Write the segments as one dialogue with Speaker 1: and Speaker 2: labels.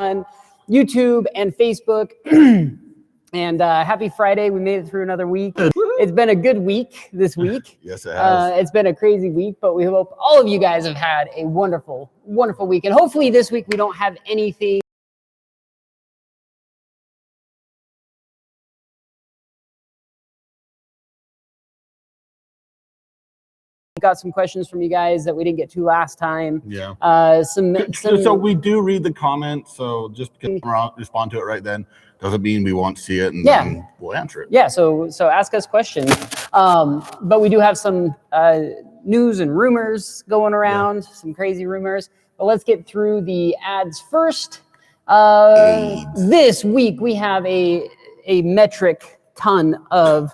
Speaker 1: on YouTube and Facebook. And happy Friday. We made it through another week. It's been a good week this week.
Speaker 2: Yes, it has.
Speaker 1: It's been a crazy week, but we hope all of you guys have had a wonderful, wonderful week. And hopefully this week we don't have anything got some questions from you guys that we didn't get to last time.
Speaker 2: Yeah.
Speaker 1: So
Speaker 2: we do read the comments, so just because we respond to it right then doesn't mean we won't see it and
Speaker 1: Yeah.
Speaker 2: then we'll answer it.
Speaker 1: Yeah, so ask us questions. But we do have some news and rumors going around, some crazy rumors. But let's get through the ads first. This week we have a metric ton of.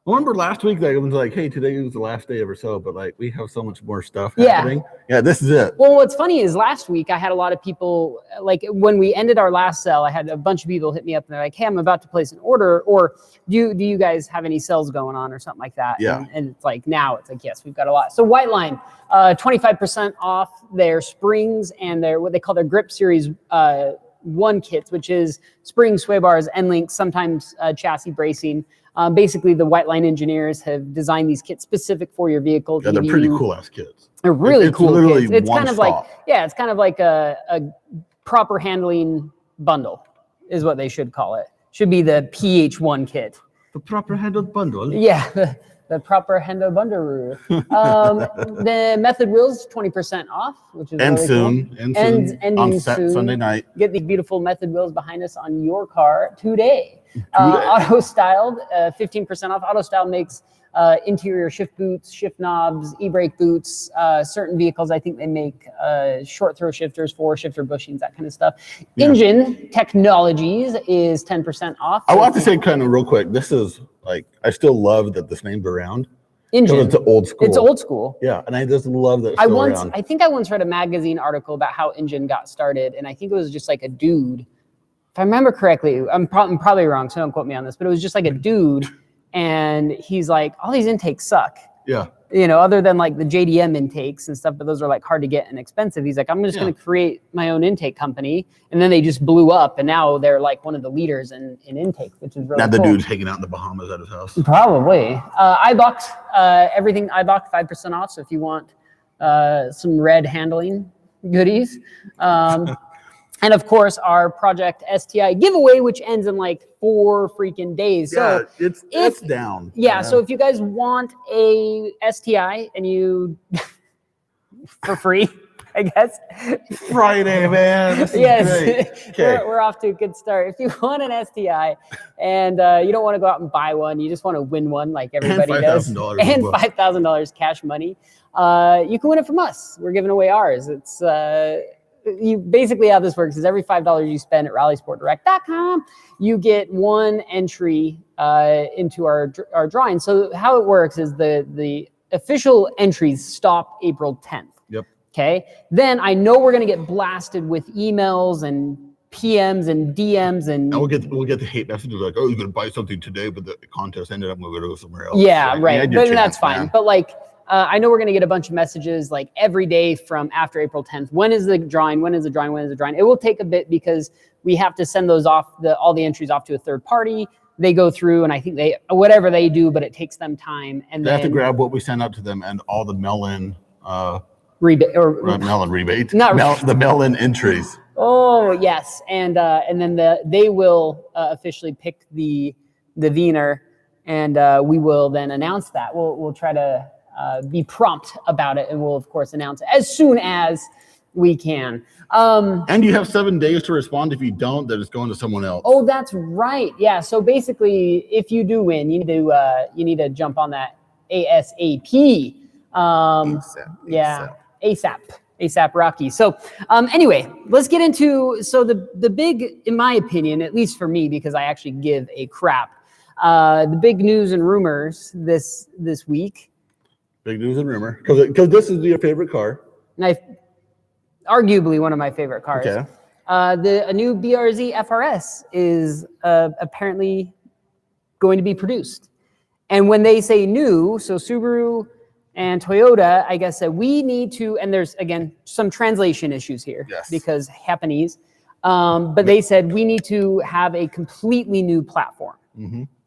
Speaker 2: Remember last week that it was like, hey, today is the last day of our sale, but like we have so much more stuff happening. Yeah, this is it.
Speaker 1: Well, what's funny is last week I had a lot of people, like when we ended our last sale, I had a bunch of people hit me up and they're like, hey, I'm about to place an order, or do you guys have any sales going on or something like that?
Speaker 2: Yeah.
Speaker 1: And it's like now it's like, yes, we've got a lot. So White Line, 25% off their springs and their what they call their Grip Series 1 kits, which is springs, sway bars, end links, sometimes chassis bracing. Basically, the White Line engineers have designed these kits specific for your vehicle.
Speaker 2: Yeah, they're pretty cool ass kits.
Speaker 1: They're really
Speaker 2: it's
Speaker 1: cool
Speaker 2: literally
Speaker 1: kits. It's
Speaker 2: one
Speaker 1: kind of
Speaker 2: stop.
Speaker 1: it's kind of like a proper handling bundle is what they should call it. Should be the PH1 kit.
Speaker 2: The proper handled bundle.
Speaker 1: Yeah, the proper handle bundle. The Method wheels 20% off, which is
Speaker 2: And
Speaker 1: really
Speaker 2: soon,
Speaker 1: cool.
Speaker 2: and soon,
Speaker 1: ending
Speaker 2: on
Speaker 1: soon.
Speaker 2: Sunday night.
Speaker 1: Get these beautiful Method wheels behind us on your car today. Auto Styled, 15% off. Auto Styled makes interior shift boots, shift knobs, e-brake boots. Certain vehicles, I think they make short throw shifters, 4 shifter bushings, that kind of stuff.
Speaker 2: Yeah.
Speaker 1: Engine Technologies is 10% off.
Speaker 2: I want to say kind of real quick, this is like, I still love that this name's around.
Speaker 1: Engine.
Speaker 2: It's old school.
Speaker 1: It's old school.
Speaker 2: Yeah, and I just love that it's still around.
Speaker 1: I think I once read a magazine article about how Engine got started, and I think it was just like a dude. If I remember correctly, I'm probably wrong, so don't quote me on this, but it was just like a dude, and he's like, all these intakes suck.
Speaker 2: Yeah.
Speaker 1: You know, other than like the JDM intakes and stuff, but those are like hard to get and expensive. He's like, I'm just going to create my own intake company. And then they just blew up, and now they're like one of the leaders in intake, which is really
Speaker 2: Now the
Speaker 1: cool.
Speaker 2: dude's hanging out in the Bahamas at his house.
Speaker 1: Probably. iBox, everything iBox 5% off. So if you want some red handling goodies. And of course, our Project STI giveaway, which ends in like 4 freaking days. So
Speaker 2: Yeah, it's down.
Speaker 1: yeah, so if you guys want a STI and you for free, I guess.
Speaker 2: Friday, man. This is
Speaker 1: Yes,
Speaker 2: great. Okay.
Speaker 1: we're off to a good start. If you want an STI and you don't want to go out and buy one, you just want to win one like everybody does,
Speaker 2: $5,000
Speaker 1: and $5,000 cash money, you can win it from us. We're giving away ours. It's you basically how this works is every $5 you spend at rallysportdirect.com, you get 1 entry into our drawing. So how it works is the official entries stop April 10th.
Speaker 2: Yep.
Speaker 1: Okay. Then I know we're going to get blasted with emails and PMs and DMs and
Speaker 2: we'll get the hate messages like, oh, you're gonna buy something today, but the contest ended up moving to go somewhere else.
Speaker 1: yeah,
Speaker 2: Like,
Speaker 1: right.
Speaker 2: you had your
Speaker 1: But that's
Speaker 2: chance,
Speaker 1: fine.
Speaker 2: man.
Speaker 1: But like, I know we're going to get a bunch of messages like every day from after April 10th. When is the drawing? When is the drawing? When is the drawing? It will take a bit because we have to send those off, all the entries off to a third party. They go through and I think whatever they do, but it takes them time. And
Speaker 2: They
Speaker 1: then
Speaker 2: have to grab what we send out to them and all the mail-in
Speaker 1: rebate or
Speaker 2: mail-in rebate.
Speaker 1: Not-
Speaker 2: The mail-in entries.
Speaker 1: oh yes, and then they will officially pick the Wiener, and we will then announce that. We'll try to be prompt about it, and we'll of course announce it as soon as we can.
Speaker 2: And you have 7 days to respond. If you don't, then it's going to someone else.
Speaker 1: Oh, that's right. Yeah. So basically, if you do win, you need to jump on that ASAP. ASAP Rocky. So anyway, let's get into the big, in my opinion, at least for me, because I actually give a crap. The big news and rumors this week.
Speaker 2: Big news and rumor, because this is your favorite car.
Speaker 1: Arguably one of my favorite cars.
Speaker 2: Okay.
Speaker 1: A new BRZ FRS is apparently going to be produced. And when they say new, so Subaru and Toyota, I guess, said we need to, and there's, again, some translation issues here.
Speaker 2: Yes.
Speaker 1: Because Japanese. But they said we need to have a completely new platform.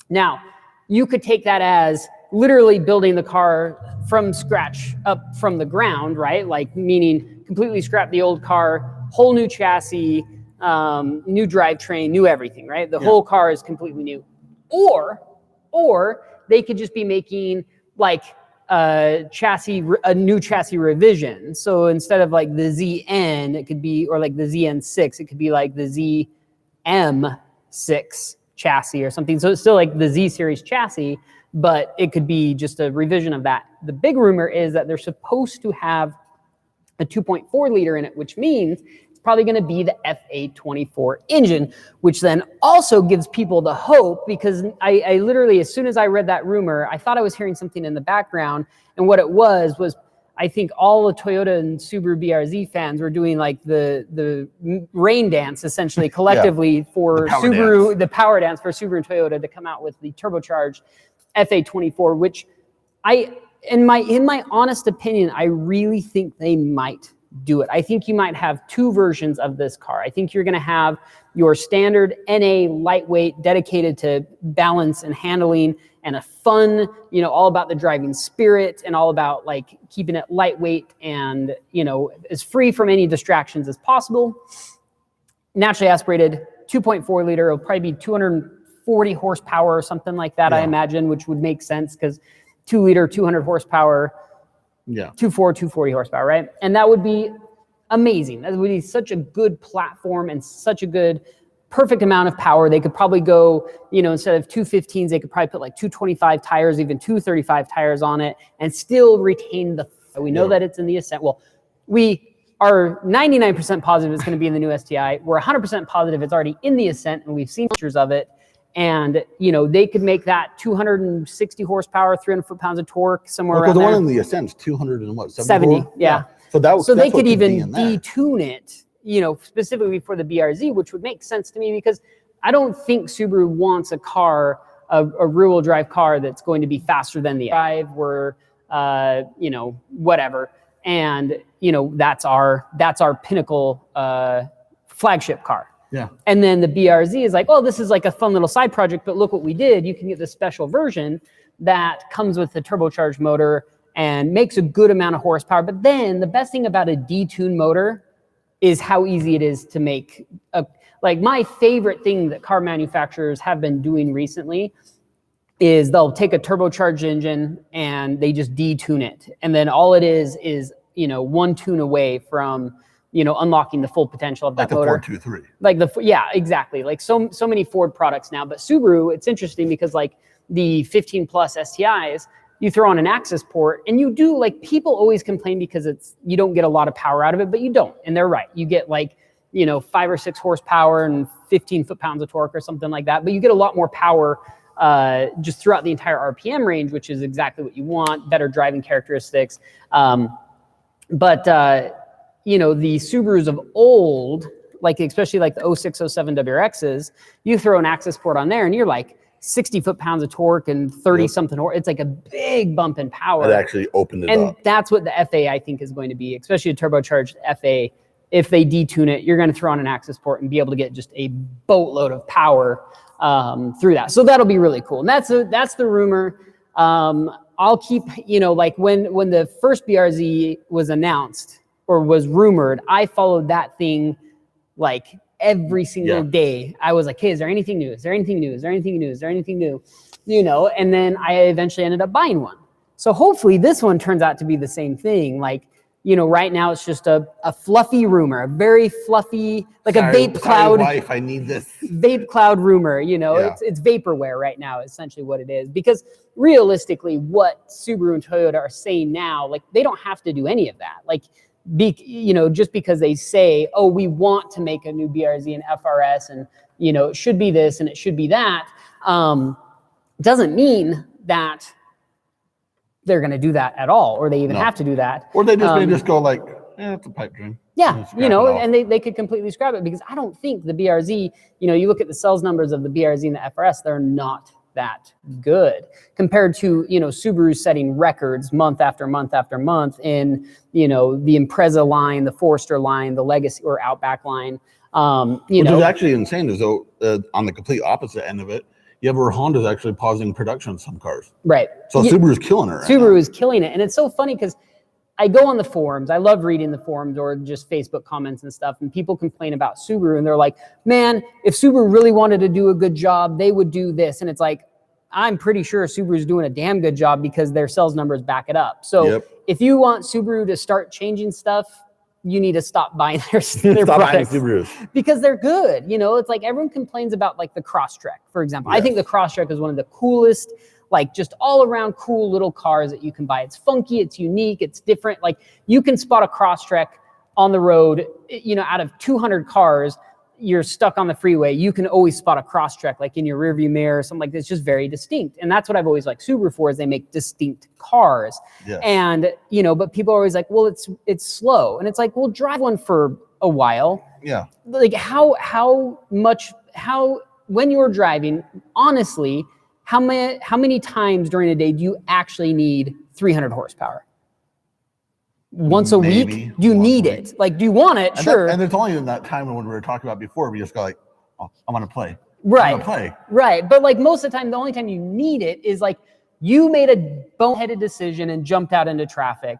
Speaker 1: Now, you could take that as literally building the car from scratch up from the ground, right? Like meaning completely scrap the old car, whole new chassis, new drivetrain, new everything, right? The whole car is completely new. Or they could just be making like a new chassis revision. So instead of like the ZN, it could be, or like the ZN6, it could be like the ZM6 chassis or something. So it's still like the Z series chassis, but it could be just a revision of that. The big rumor is that they're supposed to have a 2.4 liter in it, which means it's probably going to be the FA24 engine, which then also gives people the hope, because I literally, as soon as I read that rumor, I thought I was hearing something in the background, and what it was I think all the Toyota and Subaru BRZ fans were doing like the rain dance essentially collectively for Subaru, the power dance for Subaru and Toyota to come out with the turbocharged FA24, which in my honest opinion, I really think they might do it. I think you might have two versions of this car. I think you're going to have your standard NA lightweight dedicated to balance and handling and a fun, all about the driving spirit and all about like keeping it lightweight and, as free from any distractions as possible. Naturally aspirated 2.4 liter, it'll probably be 240 horsepower or something like that, I imagine, which would make sense because 2 liter, 200 horsepower, 240 horsepower, right? And that would be amazing. That would be such a good platform and such a good, perfect amount of power. They could probably go, instead of 215s, they could probably put like 225 tires, even 235 tires on it and still retain the, we know that it's in the Ascent. Well, we are 99% positive it's going to be in the new STI. We're 100% positive it's already in the Ascent, and we've seen pictures of it. And, they could make that 260 horsepower, 300 foot-pounds of torque, somewhere around
Speaker 3: the
Speaker 1: there.
Speaker 3: one in the Ascent's 200 and what,
Speaker 1: 70, yeah.
Speaker 3: So
Speaker 1: they could even detune it, specifically for the BRZ, which would make sense to me because I don't think Subaru wants a car, a rear-wheel drive car that's going to be faster than the drive or, whatever. And, that's our pinnacle flagship car.
Speaker 3: Yeah.
Speaker 1: And then the BRZ is like, oh, this is like a fun little side project, but look what we did. You can get this special version that comes with the turbocharged motor and makes a good amount of horsepower. But then the best thing about a detuned motor is how easy it is to make. Like my favorite thing that car manufacturers have been doing recently is they'll take a turbocharged engine and they just detune it. And then all it is, one tune away from unlocking the full potential of that motor.
Speaker 3: Like the 423.
Speaker 1: Like exactly. Like so many Ford products now. But Subaru, it's interesting because like the 15 plus STIs, you throw on an access port and you do, like, people always complain because you don't get a lot of power out of it, but you don't. And they're right. You get like, 5 or 6 horsepower and 15 foot-pounds of torque or something like that. But you get a lot more power just throughout the entire RPM range, which is exactly what you want, better driving characteristics. The Subarus of old, like especially like the 06, 07 WRXs, you throw an access port on there and you're like 60 foot-pounds of torque and 30 something. It's like a big bump in power.
Speaker 3: It actually opened it up.
Speaker 1: And that's what the FA, I think, is going to be, especially a turbocharged FA. If they detune it, you're going to throw on an access port and be able to get just a boatload of power through that. So that'll be really cool. And that's the rumor. I'll keep, like when the first BRZ was announced or was rumored, I followed that thing like every single day. I was like, hey, is there anything new? Is there anything new? Is there anything new? Is there anything new? And then I eventually ended up buying one. So hopefully this one turns out to be the same thing. Like, right now it's just a fluffy rumor, a very fluffy, like a vape cloud.
Speaker 3: Wife, I need this.
Speaker 1: Vape cloud rumor, it's vaporware right now, essentially what it is. Because realistically, what Subaru and Toyota are saying now, like, they don't have to do any of that. Like, just because they say, oh, we want to make a new BRZ and FRS and, it should be this and it should be that, doesn't mean that they're going to do that at all, or they even have to do that.
Speaker 3: Or they just may just go like, it's a pipe dream.
Speaker 1: Yeah, and they could completely scrap it, because I don't think the BRZ, you look at the sales numbers of the BRZ and the FRS, they're not that good compared to, Subaru setting records month after month after month in, the Impreza line, the Forester line, the Legacy or Outback line. You
Speaker 2: Which
Speaker 1: know,
Speaker 2: is actually insane. Is though on the complete opposite end of it, you have where Honda's actually pausing production on some cars.
Speaker 1: right.
Speaker 2: So Subaru's killing it. Right
Speaker 1: Subaru
Speaker 2: now.
Speaker 1: is killing it. And it's so funny because I go on the forums. I love reading the forums or just Facebook comments and stuff. And people complain about Subaru and they're like, man, if Subaru really wanted to do a good job, they would do this. And it's like, I'm pretty sure Subaru's doing a damn good job because their sales numbers back it up. So if you want Subaru to start changing stuff, you need to stop buying their products because they're good. You know, it's like everyone complains about like the Crosstrek, for example. I think the Crosstrek is one of the coolest, like just all around cool little cars that you can buy. It's funky, it's unique, it's different. Like you can spot a Crosstrek on the road, you know, out of 200 cars, you're stuck on the freeway, you can always spot a Crosstrek like in your rearview mirror or something like that. It's just very distinct. And that's what I've always liked Subaru for, is they make distinct cars. And, you know, but people are always like, well, it's slow. And it's like, well, drive one for a while. Like when you're driving, honestly, how many times during a day do you actually need 300 horsepower? Once a week? Do you need it? Like, do you want it? Sure.
Speaker 2: And it's only in that time when we were talking about before, we just go like, oh, I want to play.
Speaker 1: Right. Right. But like most of the time, the only time you need it is like you made a boneheaded decision and jumped out into traffic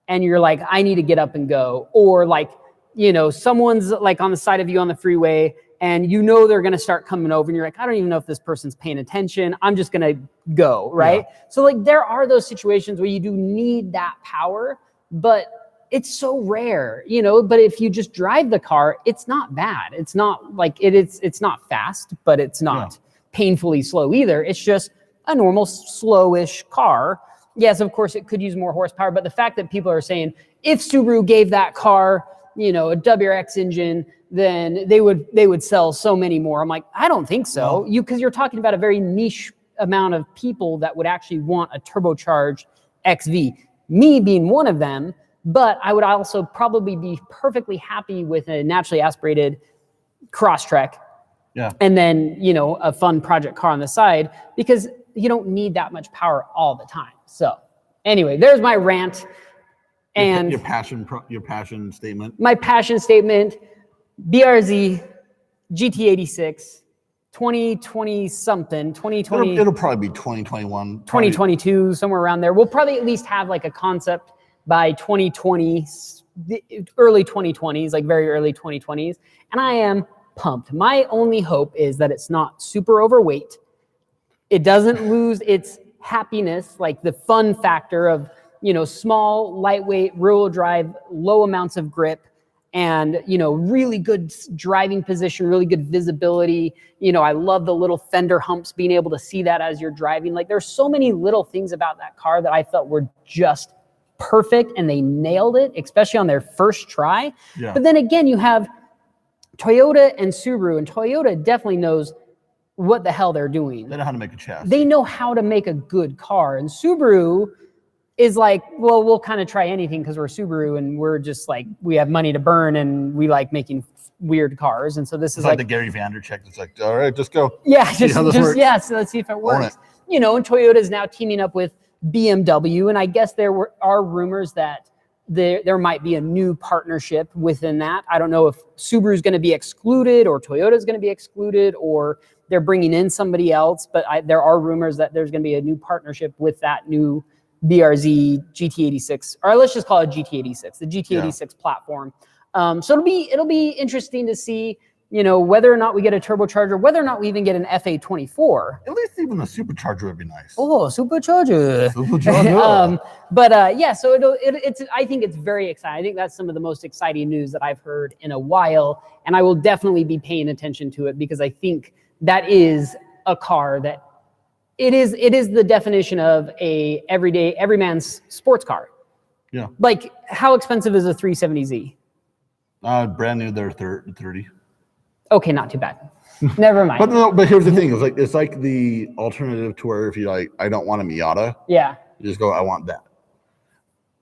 Speaker 1: and you're like, I need to get up and go. Or like, you know, someone's like on the side of you on the freeway and you know they're going to start coming over and you're like, I don't even know if this person's paying attention. I'm just going to go. Right. So like there are those situations where you do need that power, but it's so rare, you know. But if you just drive the car, it's not bad. It's not like it's not fast, but it's not painfully slow either. It's just a normal slowish car. Yes, of course it could use more horsepower, but the fact that people are saying if Subaru gave that car, you know, a WRX engine, then they would sell so many more. I'm like, I don't think so. Because you're talking about a very niche amount of people that would actually want a turbocharged XV. Me being one of them, but I would also probably be perfectly happy with a naturally aspirated Crosstrek. And then, you know, a fun project car on the side, because you don't need that much power all the time. So anyway, there's my rant. And
Speaker 2: your passion statement.
Speaker 1: My passion statement, BRZ GT86. 2020 something, 2020.
Speaker 2: It'll probably be 2021.
Speaker 1: 2022, somewhere around there. We'll probably at least have like a concept by 2020, early 2020s, like very early 2020s. And I am pumped. My only hope is that it's not super overweight. It doesn't lose its happiness, like the fun factor of, you know, small, lightweight, rear-wheel drive, low amounts of grip, and, you know, really good driving position, really good visibility. You know, I love the little fender humps, being able to see that as you're driving. Like there's so many little things about that car that I felt were just perfect, and they nailed it, especially on their first try. But then again, you have Toyota and Subaru, and Toyota definitely knows what the hell they're doing.
Speaker 2: They know how to make a chassis.
Speaker 1: They know how to make a good car. And Subaru is like, well, we'll kind of try anything because we're Subaru and we're just like, we have money to burn and we like making weird cars. And so this is
Speaker 2: like the Gary Vandercheck. It's like, all right, just go.
Speaker 1: Yeah, so let's see if it works. You know, and Toyota is now teaming up with BMW. And I guess there are rumors that there might be a new partnership within that. I don't know if Subaru is going to be excluded or Toyota is going to be excluded or they're bringing in somebody else. But there are rumors that there's going to be a new partnership with that new BRZ GT86, or let's just call it GT86, the GT86 platform. So it'll be interesting to see, you know, whether or not we get a turbocharger, whether or not we even get an FA24.
Speaker 2: At least even a supercharger would be nice.
Speaker 1: Oh, supercharger. So it's. I think it's very exciting. I think that's some of the most exciting news that I've heard in a while, and I will definitely be paying attention to it because I think that is a car that it is the definition of a every man's sports car.
Speaker 2: Yeah.
Speaker 1: Like, how expensive is a 370Z?
Speaker 2: Brand new, they're 30.
Speaker 1: Okay, not too bad. Never mind.
Speaker 2: But here's the thing: it's like the alternative to where if you like, I don't want a Miata.
Speaker 1: Yeah.
Speaker 2: You just go, I want that.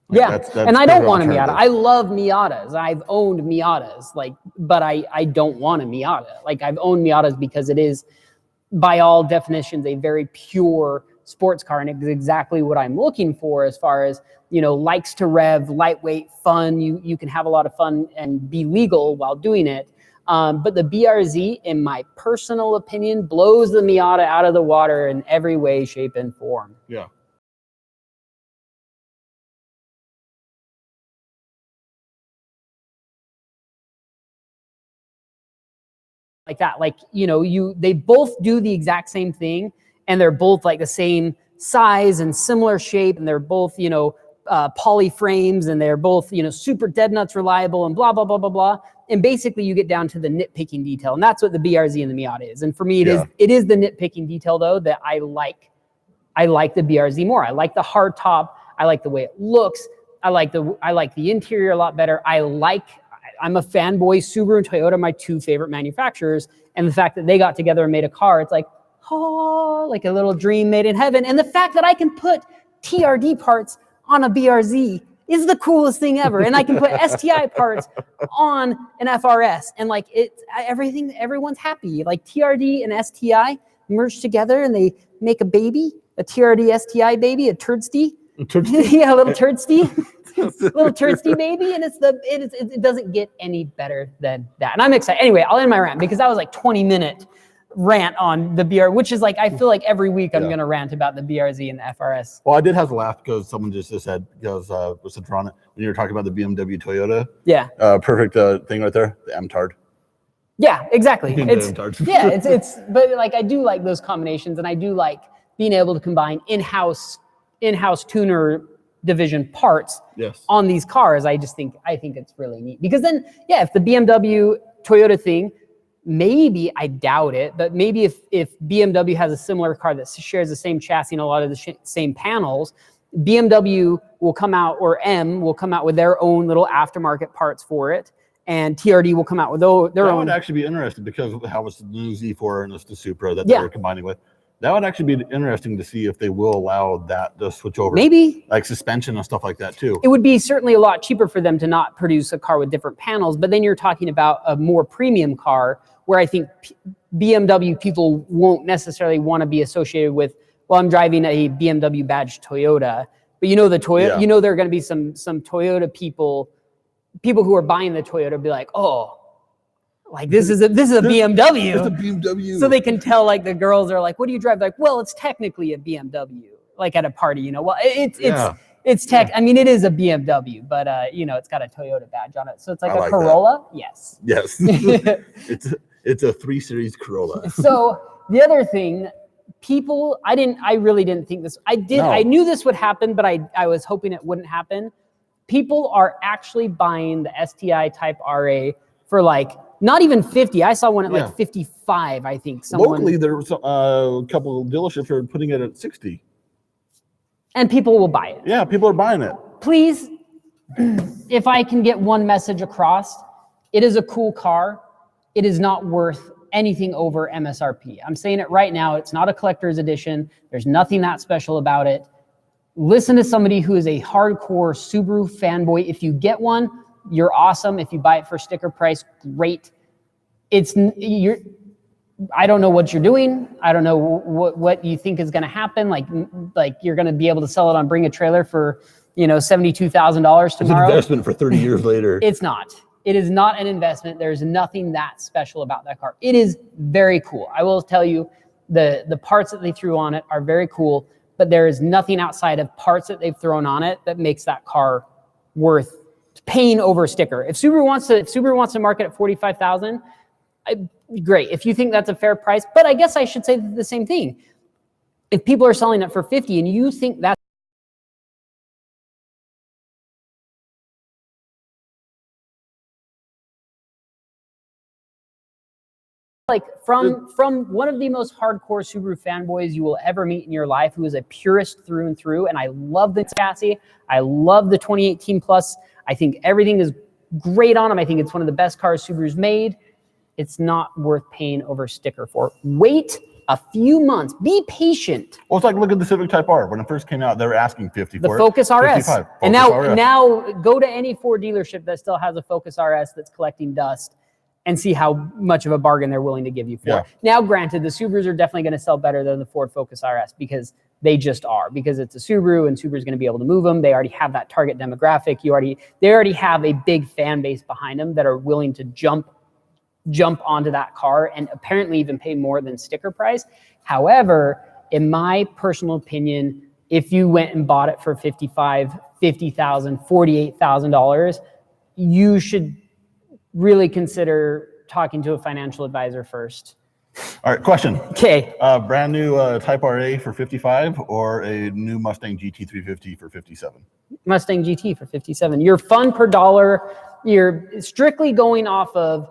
Speaker 1: That's and I don't want a Miata. I love Miatas. I've owned Miatas, but I don't want a Miata. Like, I've owned Miatas because it is, by all definitions, a very pure sports car, and it's exactly what I'm looking for as far as, you know, likes to rev, lightweight, fun. You can have a lot of fun and be legal while doing it. But the BRZ, in my personal opinion, blows the Miata out of the water in every way, shape, and form.
Speaker 2: Yeah.
Speaker 1: Like that, like, you know, they both do the exact same thing, and they're both like the same size and similar shape, and they're both, you know, poly frames, and they're both, you know, super dead nuts reliable, and blah blah blah blah blah. And basically, you get down to the nitpicking detail, and that's what the BRZ and the Miata is. And for me, it is the nitpicking detail though that I like. I like the BRZ more. I like the hard top. I like the way it looks. I like the interior a lot better. I'm a fanboy. Subaru and Toyota, my two favorite manufacturers, and the fact that they got together and made a car, it's like, oh, like a little dream made in heaven. And the fact that I can put TRD parts on a BRZ is the coolest thing ever. And I can put STI parts on an FRS, and like everyone's happy. Like TRD and STI merge together and they make a baby, a TRD STI baby, a turdsty. Yeah, a little turdsty. Little turdsty baby, and it doesn't get any better than that. And I'm excited. Anyway, I'll end my rant because that was like 20-minute rant on the BR, which is like, I feel like every week I'm gonna rant about the BRZ and the FRS.
Speaker 2: Well, I did have to laugh because someone just said, was it Toronto, when you were talking about the BMW Toyota?
Speaker 1: Yeah.
Speaker 2: Perfect thing right there, the M-Tard.
Speaker 1: Yeah, exactly. It's but like I do like those combinations, and I do like being able to combine in-house tuner division parts on these cars. I think it's really neat, because then, yeah, if the BMW Toyota thing, maybe, I doubt it, but maybe if BMW has a similar car that shares the same chassis and a lot of the same panels, BMW will come out, or M will come out with their own little aftermarket parts for it, and TRD will come out with their own.
Speaker 2: That would actually be interesting, because of how it's the new Z4 and it's the Supra that they're combining with. That would actually be interesting to see if they will allow that to switch over. Maybe. Like suspension and stuff like that too.
Speaker 1: It would be certainly a lot cheaper for them to not produce a car with different panels, but then you're talking about a more premium car where I think BMW people won't necessarily want to be associated with, well, I'm driving a BMW badged Toyota. But you know the Toyota, you know there are going to be some Toyota people who are buying the Toyota be like, oh, like this is a BMW.
Speaker 2: It's a BMW.
Speaker 1: So they can tell, like, the girls are like, what do you drive? Like, well, it's technically a BMW, like at a party, you know. Well, it's tech. I mean, it is a BMW, but you know, it's got a Toyota badge on it. So it's like a Corolla. Yes.
Speaker 2: Yes. It's a 3 Series Corolla.
Speaker 1: So the other thing, I really didn't think this. I knew this would happen, but I was hoping it wouldn't happen. People are actually buying the STI Type RA for like not even 50. I saw one at like 55, I think.
Speaker 2: Locally, there was a couple of dealerships are putting it at 60.
Speaker 1: And people will buy it.
Speaker 2: Yeah, people are buying it.
Speaker 1: Please, if I can get one message across, it is a cool car. It is not worth anything over MSRP. I'm saying it right now. It's not a collector's edition. There's nothing that special about it. Listen to somebody who is a hardcore Subaru fanboy. If you get one, you're awesome. If you buy it for sticker price, great. I don't know what you're doing. I don't know what you think is going to happen. Like you're going to be able to sell it on Bring a Trailer for, you know, $72,000 tomorrow.
Speaker 2: It's an investment for 30 years later.
Speaker 1: It's not. It is not an investment. There's nothing that special about that car. It is very cool. I will tell you, the parts that they threw on it are very cool, but there is nothing outside of parts that they've thrown on it that makes that car worth paying over a sticker. If Subaru wants to market at $45,000, great. If you think that's a fair price, but I guess I should say the same thing. If people are selling it for $50,000 and you think that's like from one of the most hardcore Subaru fanboys you will ever meet in your life, who is a purist through and through, and I love the chassis. I love the 2018 Plus. I think everything is great on them. I think it's one of the best cars Subaru's made. It's not worth paying over sticker for. Wait a few months. Be patient.
Speaker 2: Well, it's like, look at the Civic Type R. When it first came out, they were asking $50 for it.
Speaker 1: The Focus RS.
Speaker 2: $55.
Speaker 1: And now go to any Ford dealership that still has a Focus RS that's collecting dust and see how much of a bargain they're willing to give you for it. Now, granted, the Subarus are definitely going to sell better than the Ford Focus RS because they just are. Because it's a Subaru and Subaru's going to be able to move them. They already have that target demographic. They already have a big fan base behind them that are willing to jump jump onto that car and apparently even pay more than sticker price. However, in my personal opinion, if you went and bought it for $55,000, $50,000, $48,000, you should really consider talking to a financial advisor first.
Speaker 2: All right, question.
Speaker 1: Okay.
Speaker 2: Brand new Type RA for 55 or a new Mustang GT350 for 57?
Speaker 1: Mustang GT for 57. Your fun per dollar, you're strictly going off of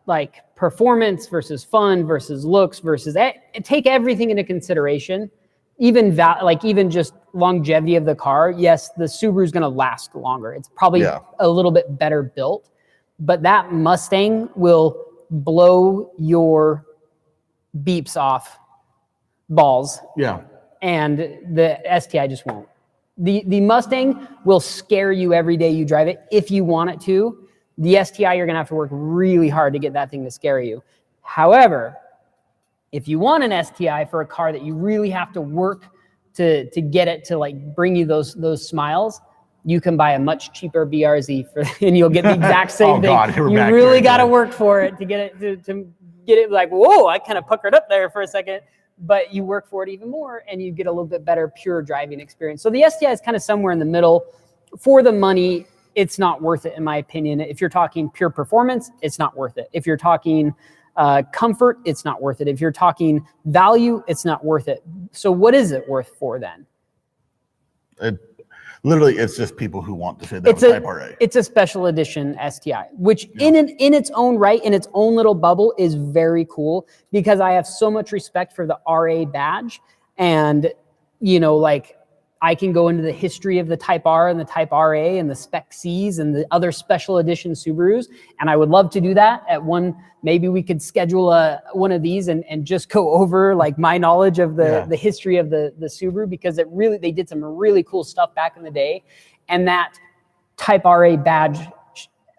Speaker 1: like performance versus fun versus looks versus take everything into consideration. Even even just longevity of the car. Yes, the Subaru is going to last longer. It's probably a little bit better built, but that Mustang will blow your beeps off balls.
Speaker 2: Yeah.
Speaker 1: And the STI just won't. The Mustang will scare you every day you drive it if you want it to. The STI, you're going to have to work really hard to get that thing to scare you. However, if you want an STI for a car that you really have to work to get it to like bring you those smiles, you can buy a much cheaper BRZ and you'll get the exact same thing.
Speaker 2: God,
Speaker 1: you really got to work for it to get it to get it like, whoa, I kind of puckered up there for a second, but you work for it even more and you get a little bit better pure driving experience. So the STI is kind of somewhere in the middle. For the money, it's not worth it in my opinion. If you're talking pure performance, it's not worth it. If you're talking comfort, it's not worth it. If you're talking value, it's not worth it. So what is it worth for then?
Speaker 2: Literally, it's just people who want to say that Type RA.
Speaker 1: It's a special edition STI, which in its own right, in its own little bubble, is very cool because I have so much respect for the RA badge. And, you know, like I can go into the history of the Type R and the Type RA and the Spec Cs and the other special edition Subarus. And I would love to do that at one. Maybe we could schedule one of these and just go over like my knowledge of the history of the Subaru, because they did some really cool stuff back in the day. And that Type RA badge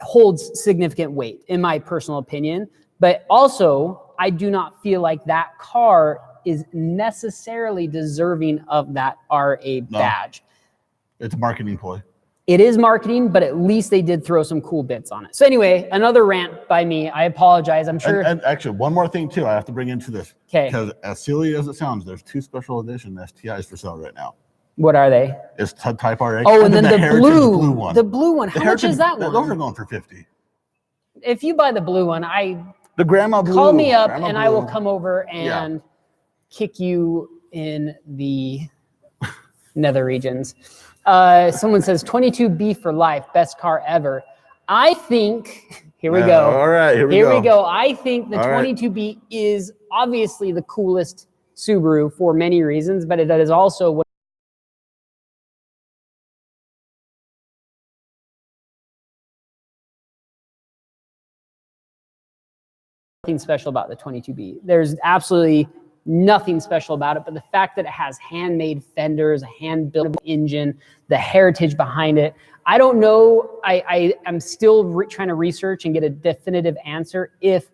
Speaker 1: holds significant weight in my personal opinion. But also, I do not feel like that car is necessarily deserving of that RA badge.
Speaker 2: It's a marketing ploy.
Speaker 1: It is marketing, but at least they did throw some cool bits on it. So anyway, another rant by me. I apologize. I'm sure.
Speaker 2: And actually, one more thing too, I have to bring into this.
Speaker 1: Okay.
Speaker 2: Because as silly as it sounds, there's 2 special edition STIs for sale right now.
Speaker 1: What are they?
Speaker 2: It's Type RA.
Speaker 1: Oh, and then the blue
Speaker 2: one.
Speaker 1: The blue one. How much is that one?
Speaker 2: Those are going for 50.
Speaker 1: If you buy the blue one,
Speaker 2: the grandma blue.
Speaker 1: Call me up and I will come over and kick you in the nether regions. Someone says 22B for life, best car ever. I think, here we go.
Speaker 2: All right, here we go.
Speaker 1: I think the 22B is obviously the coolest Subaru for many reasons, but it is also what nothing special about the 22B. There's absolutely nothing special about it, but the fact that it has handmade fenders, a hand-built engine, the heritage behind it. I don't know. I'm still trying to research and get a definitive answer if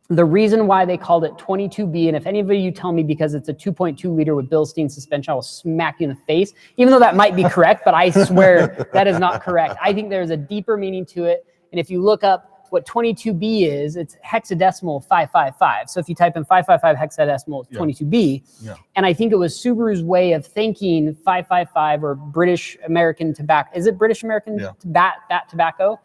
Speaker 1: the reason why they called it 22B, and if any of you tell me because it's a 2.2 liter with Bilstein suspension, I will smack you in the face, even though that might be correct, but I swear that is not correct. I think there's a deeper meaning to it, and if you look up what 22B is, it's hexadecimal 555. So if you type in 555 hexadecimal, it's 22B. Yeah. And I think it was Subaru's way of thanking 555 or British American Tobacco. Is it British American Tobacco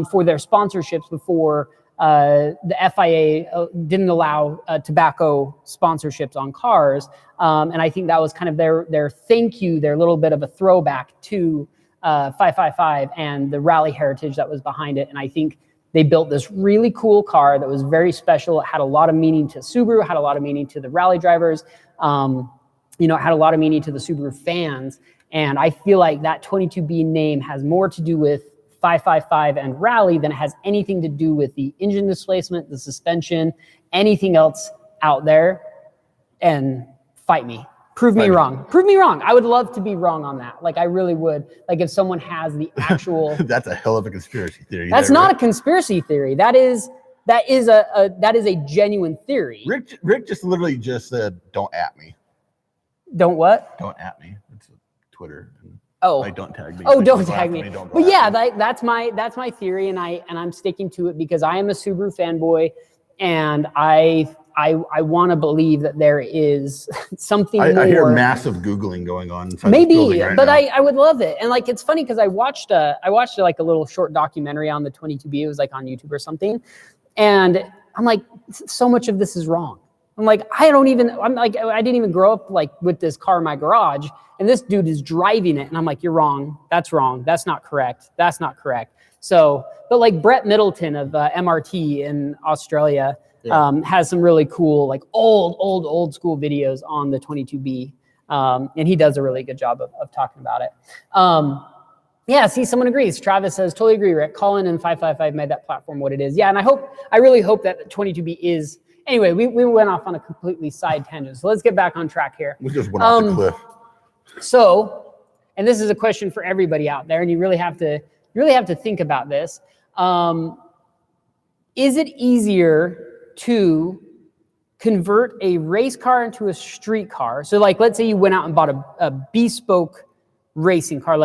Speaker 1: for their sponsorships before the FIA didn't allow tobacco sponsorships on cars. And I think that was kind of their thank you, their little bit of a throwback to 555 and the rally heritage that was behind it. And I think they built this really cool car that was very special. It had a lot of meaning to Subaru, had a lot of meaning to the rally drivers. It had a lot of meaning to the Subaru fans. And I feel like that 22B name has more to do with 555 and rally than it has anything to do with the engine displacement, the suspension, anything else out there. And fight me. Prove me wrong. Prove me wrong. I would love to be wrong on that. Like I really would. Like if someone has the actual.
Speaker 2: That's a hell of a conspiracy theory.
Speaker 1: That's not a conspiracy theory. That is a genuine theory.
Speaker 2: Rick just literally just said, "Don't at me."
Speaker 1: Don't what?
Speaker 2: Don't at me. It's Twitter.
Speaker 1: Oh,
Speaker 2: Like, don't tag me.
Speaker 1: oh,
Speaker 2: Like,
Speaker 1: don't
Speaker 2: go
Speaker 1: tag
Speaker 2: after
Speaker 1: me.
Speaker 2: don't go
Speaker 1: But yeah,
Speaker 2: after me.
Speaker 1: that's my theory, and I'm sticking to it because I am a Subaru fanboy, and I want to believe that there is something more.
Speaker 2: I hear massive Googling going on inside this
Speaker 1: Maybe,
Speaker 2: building right
Speaker 1: but
Speaker 2: now.
Speaker 1: I would love it. And like, it's funny because I watched like a little short documentary on the 22B. It was like on YouTube or something. And I'm like, so much of this is wrong. I'm like, I didn't even grow up like with this car in my garage, and this dude is driving it. And I'm like, you're wrong. That's wrong. That's not correct. That's not correct. So, but like Brett Middleton of MRT in Australia has some really cool, like old school videos on the 22B. And he does a really good job of talking about it. Yeah, see, someone agrees. Travis says, totally agree, Rick. Colin and 555 made that platform what it is. Yeah, and I really hope that 22B is. Anyway, we went off on a completely side tangent. So let's get back on track here.
Speaker 2: We just went off the cliff.
Speaker 1: So, and this is a question for everybody out there, and you really have to think about this. Is it easier to convert a race car into a street car? So like, let's say you went out and bought a bespoke racing car,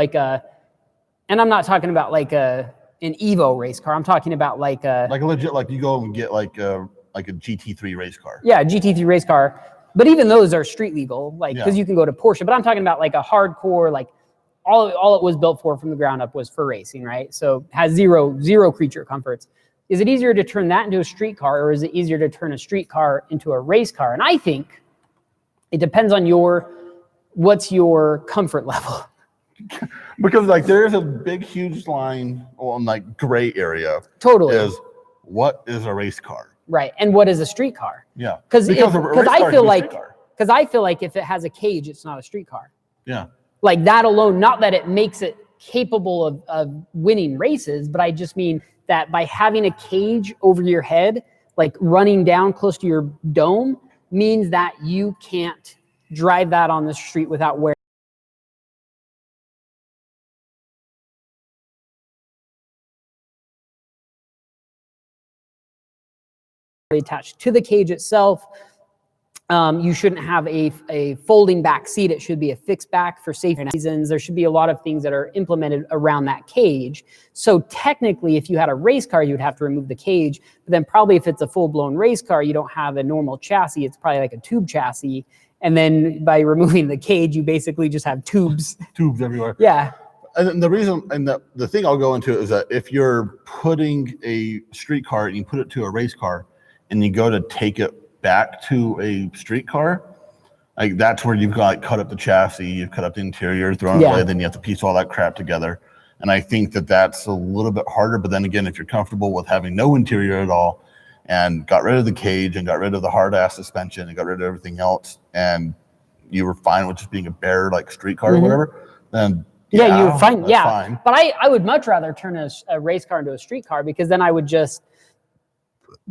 Speaker 1: and I'm not talking about like an Evo race car. I'm talking about like a
Speaker 2: legit, like you go and get like a GT3 race car.
Speaker 1: Yeah, GT3 race car. But even those are street legal, like, because you can go to Porsche. But I'm talking about like a hardcore, like all it was built for from the ground up was for racing, right? So has zero creature comforts. Is it easier to turn that into a street car, or is it easier to turn a street car into a race car? And I think it depends on what's your comfort level.
Speaker 2: Because like there's a big huge line on like gray area.
Speaker 1: Totally.
Speaker 2: Is what is a race car?
Speaker 1: Right. And what is a street car?
Speaker 2: Yeah.
Speaker 1: Because I feel like if it has a cage, it's not a street car.
Speaker 2: Yeah.
Speaker 1: Like that alone, not that it makes it capable of winning races, but I just mean that by having a cage over your head, like running down close to your dome, means that you can't drive that on the street without wearing attached to the cage itself. You shouldn't have a folding back seat. It should be a fixed back for safety reasons. There should be a lot of things that are implemented around that cage. So technically, if you had a race car, you'd have to remove the cage. But then probably if it's a full-blown race car, you don't have a normal chassis. It's probably like a tube chassis. And then by removing the cage, you basically just have tubes.
Speaker 2: Tubes everywhere.
Speaker 1: Yeah.
Speaker 2: And the reason, and the thing I'll go into is that if you're putting a street car and you put it to a race car and you go to take it back to a street car, like that's where you've got like cut up the chassis, you've cut up the interior, thrown it away, then you have to piece all that crap together. And I think that that's a little bit harder. But then again, if you're comfortable with having no interior at all and got rid of the cage and got rid of the hard ass suspension and got rid of everything else, and you were fine with just being a bare like street car or whatever, then
Speaker 1: you were fine. Yeah.
Speaker 2: Fine.
Speaker 1: But I would much rather turn a race car into a street car, because then I would just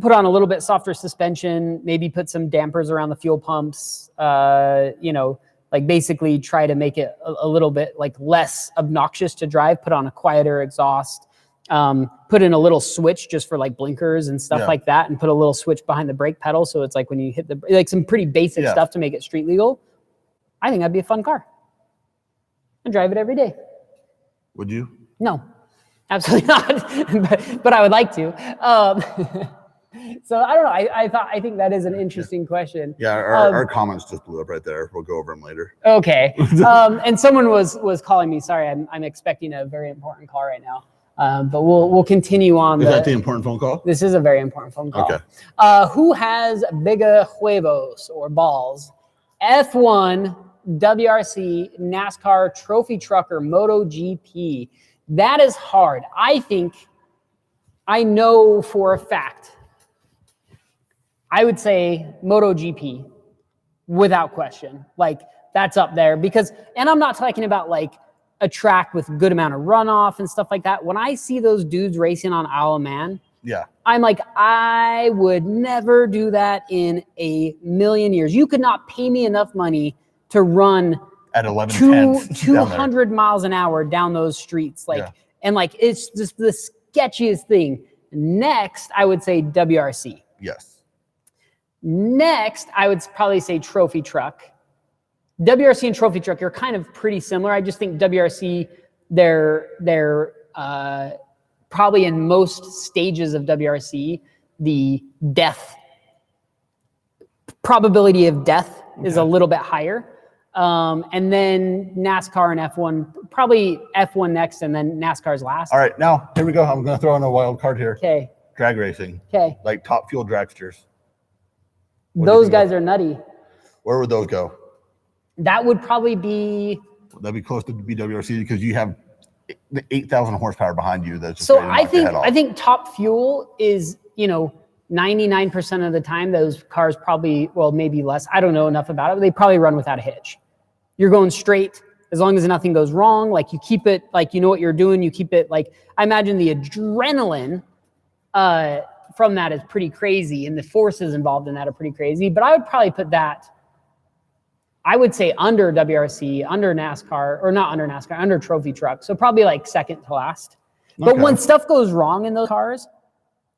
Speaker 1: put on a little bit softer suspension, maybe put some dampers around the fuel pumps, like basically try to make it a little bit like less obnoxious to drive, put on a quieter exhaust, put in a little switch just for like blinkers and stuff like that, and put a little switch behind the brake pedal. So it's like when you hit like some pretty basic stuff to make it street legal. I think that'd be a fun car. And drive it every day.
Speaker 2: Would you?
Speaker 1: No, absolutely not. but I would like to. So I don't know. I think that is an interesting question.
Speaker 2: Yeah, our comments just blew up right there. We'll go over them later.
Speaker 1: Okay. And someone was calling me. Sorry, I'm expecting a very important call right now. But we'll continue on.
Speaker 2: Is that the important phone call?
Speaker 1: This is a very important phone call.
Speaker 2: Okay.
Speaker 1: Who has bigger huevos or balls? F1, WRC, NASCAR, trophy truck, or MotoGP? That is hard. I know for a fact, I would say MotoGP without question. Like that's up there because, and I'm not talking about like a track with good amount of runoff and stuff like that. When I see those dudes racing on Isle of Man, I'm like, I would never do that in a million years. You could not pay me enough money to run
Speaker 2: at 200
Speaker 1: miles an hour down those streets. And like, it's just the sketchiest thing. Next, I would say WRC.
Speaker 2: Yes.
Speaker 1: Next, I would probably say trophy truck. WRC and trophy truck are kind of pretty similar. I just think WRC, they're probably in most stages of WRC, the death probability of death is a little bit higher. And then NASCAR and F1, probably F1 next, and then NASCAR's last.
Speaker 2: All right, now here we go. I'm going to throw in a wild card here.
Speaker 1: Okay.
Speaker 2: Drag racing.
Speaker 1: Okay.
Speaker 2: Like Top Fuel dragsters. What do you
Speaker 1: Those
Speaker 2: think
Speaker 1: guys are nutty.
Speaker 2: Where would those go?
Speaker 1: That would probably be.
Speaker 2: That'd be close to BWRC because you have the 8,000 horsepower behind you. That's just
Speaker 1: So
Speaker 2: ready to knock your head off.
Speaker 1: I think Top Fuel is, 99% of the time those cars probably, well, maybe less. I don't know enough about it, but they probably run without a hitch. You're going straight as long as nothing goes wrong. Like you keep it, like you know what you're doing. You keep it like, I imagine the adrenaline from that is pretty crazy, and the forces involved in that are pretty crazy. But I would probably put that, I would say under WRC, under NASCAR, or not under NASCAR, under trophy truck. So probably like second to last. But when stuff goes wrong in those cars,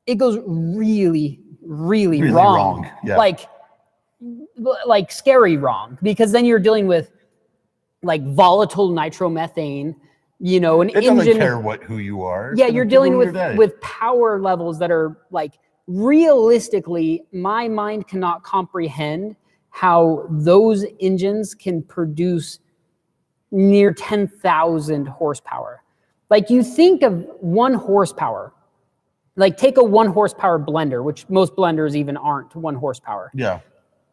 Speaker 1: it goes really, really wrong.
Speaker 2: Yeah.
Speaker 1: Like scary wrong, because then you're dealing with like volatile nitromethane, an
Speaker 2: It
Speaker 1: engine.
Speaker 2: doesn't care who you are.
Speaker 1: Yeah, you're dealing
Speaker 2: ruin your day.
Speaker 1: with power levels that are like, realistically, my mind cannot comprehend how those engines can produce near 10,000 horsepower. Like you think of 1 horsepower, like take a 1 horsepower blender, which most blenders even aren't 1 horsepower.
Speaker 2: Yeah.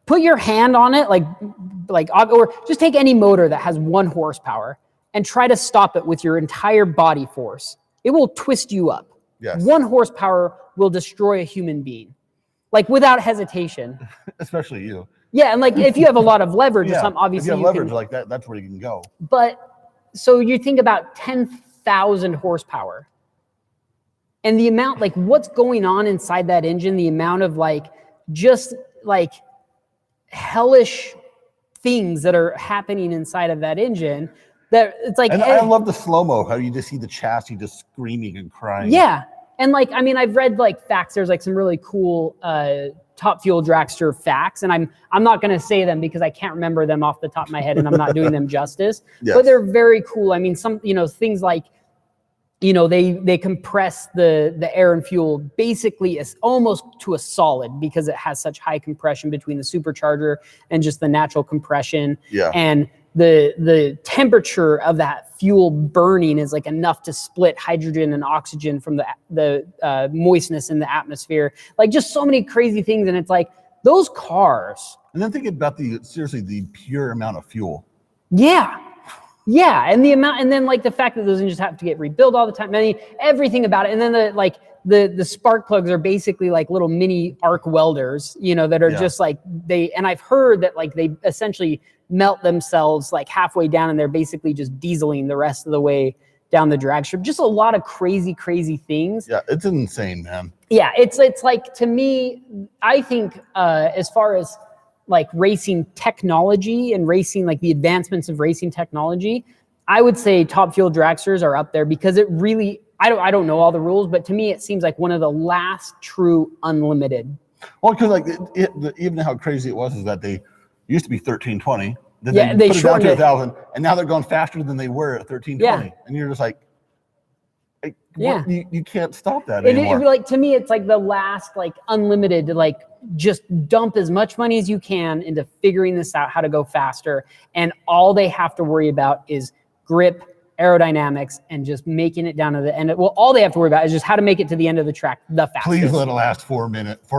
Speaker 1: Put your hand on it, or just take any motor that has 1 horsepower and try to stop it with your entire body force. It will twist you up.
Speaker 2: Yes.
Speaker 1: 1 horsepower will destroy a human being, like without hesitation.
Speaker 2: Especially you.
Speaker 1: Yeah, and like if you have a lot of leverage or something, obviously
Speaker 2: if you have leverage
Speaker 1: can,
Speaker 2: like that, that's where you can go.
Speaker 1: But so you think about 10,000 horsepower, and the amount, like what's going on inside that engine, the amount of just hellish things that are happening inside of that engine, that it's like.
Speaker 2: And I love the slow-mo, how you just see the chassis just screaming and crying.
Speaker 1: Yeah, and I've read facts. There's some really cool Top Fuel dragster facts, and I'm not going to say them because I can't remember them off the top of my head, and I'm not doing them justice.
Speaker 2: Yes.
Speaker 1: But they're very cool. Some things like they compress the air and fuel basically as almost to a solid, because it has such high compression between the supercharger and just the natural compression.
Speaker 2: Yeah.
Speaker 1: And the temperature of that fuel burning is enough to split hydrogen and oxygen from the moistness in the atmosphere. Just so many crazy things. And it's those cars.
Speaker 2: And then think about the pure amount of fuel.
Speaker 1: Yeah. Yeah. And the amount, and then the fact that those engines have to get rebuilt all the time. Everything about it. And then the spark plugs are basically little mini arc welders, that are just and I've heard that they essentially melt themselves halfway down, and they're basically just dieseling the rest of the way down the drag strip. Just a lot of crazy things.
Speaker 2: Yeah, it's insane, man.
Speaker 1: Yeah, it's to me, I think as far as racing technology and racing, the advancements of racing technology, I would say Top Fuel dragsters are up there, because it really, I don't know all the rules, but to me it seems like one of the last true unlimited.
Speaker 2: Well, because even how crazy it was is that they used to be 1320. Then
Speaker 1: they
Speaker 2: put it down to
Speaker 1: shortened it.
Speaker 2: 1,000, and now they're going faster than they were at 1320.
Speaker 1: Yeah.
Speaker 2: And you're just
Speaker 1: Yeah.
Speaker 2: you can't stop that
Speaker 1: It,
Speaker 2: anymore.
Speaker 1: to me, it's the last unlimited to just dump as much money as you can into figuring this out, how to go faster, and all they have to worry about is grip, aerodynamics, and just making it down to the end. Well, all they have to worry about is just how to make it to the end of the track the fastest.
Speaker 2: Please let it last 4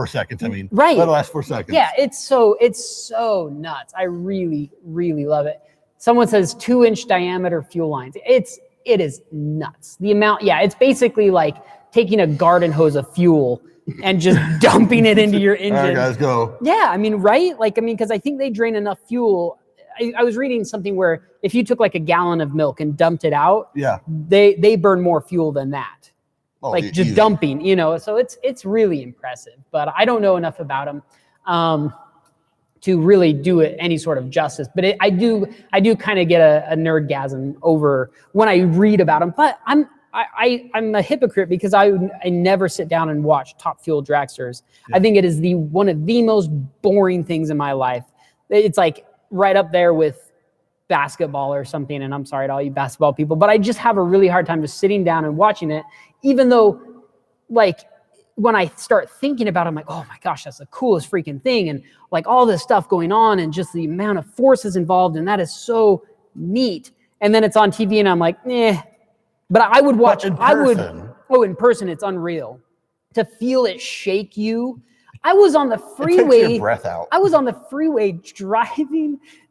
Speaker 2: seconds.
Speaker 1: Right.
Speaker 2: Let it last 4 seconds.
Speaker 1: Yeah, it's so nuts. I really love it. Someone says 2-inch diameter fuel lines. It is nuts. The amount, it's basically taking a garden hose of fuel and just dumping it into your engine.
Speaker 2: All right, guys, go.
Speaker 1: Yeah, right? Because I think they drain enough fuel. I was reading something where if you took a gallon of milk and dumped it out,
Speaker 2: Yeah.
Speaker 1: they burn more fuel than that.
Speaker 2: Oh,
Speaker 1: Just
Speaker 2: easy.
Speaker 1: dumping, so it's really impressive. But I don't know enough about them to really do it any sort of justice. But I do kind of get a nerdgasm over when I read about them. But I'm a hypocrite, because I never sit down and watch Top Fuel dragsters. Yeah. I think it is one of the most boring things in my life. It's right up there with basketball or something, and I'm sorry to all you basketball people, but I just have a really hard time just sitting down and watching it, even though, like, when I start thinking about it, I'm like, oh my gosh, that's the coolest freaking thing, and like all this stuff going on, and just the amount of forces involved, and that is so neat. And then it's on TV, and I'm like, eh. But I would watch.
Speaker 2: in person.
Speaker 1: In person, it's unreal to feel it shake you. I was on the
Speaker 2: It takes
Speaker 1: freeway.
Speaker 2: your breath out.
Speaker 1: I was on the freeway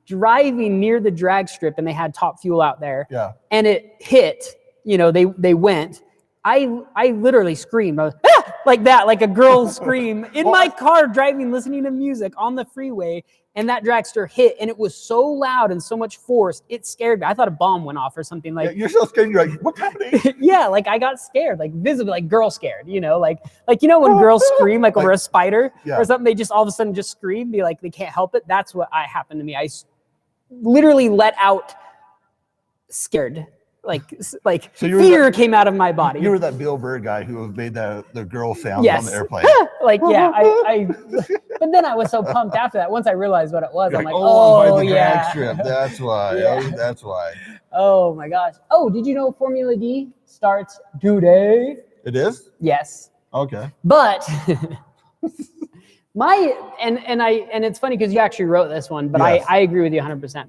Speaker 1: driving near the drag strip, and they had Top Fuel out there.
Speaker 2: Yeah.
Speaker 1: And it hit. You know, they went. I literally screamed. I was, ah! Like that, like a girl scream in my car driving, listening to music on the freeway. And that dragster hit, and it was so loud and so much force, it scared me. I thought a bomb went off or something. Like,
Speaker 2: Yeah, you're so scared. You're like, what's happening?
Speaker 1: yeah, like I got scared, like visibly, like girl scared, you know, like you know when girls scream like over a spider
Speaker 2: Yeah.
Speaker 1: or something, they just all of a sudden just scream, be like they can't help it. That's what happened to me. I literally let out scared, like
Speaker 2: So you were
Speaker 1: fear came out of my body.
Speaker 2: You were that Bill Burr guy who made the girl sound
Speaker 1: Yes.
Speaker 2: on the airplane.
Speaker 1: Like yeah, I but then I was so pumped after that. Once I realized what it was,
Speaker 2: You're
Speaker 1: I'm like,
Speaker 2: by
Speaker 1: oh
Speaker 2: the drag
Speaker 1: yeah.
Speaker 2: strip. That's why.
Speaker 1: Yeah.
Speaker 2: Oh, that's why.
Speaker 1: Oh my gosh. Oh, did you know Formula D starts today?
Speaker 2: It is?
Speaker 1: Yes.
Speaker 2: Okay.
Speaker 1: But and it's funny because you actually wrote this one, but
Speaker 2: Yes.
Speaker 1: I agree with you 100%.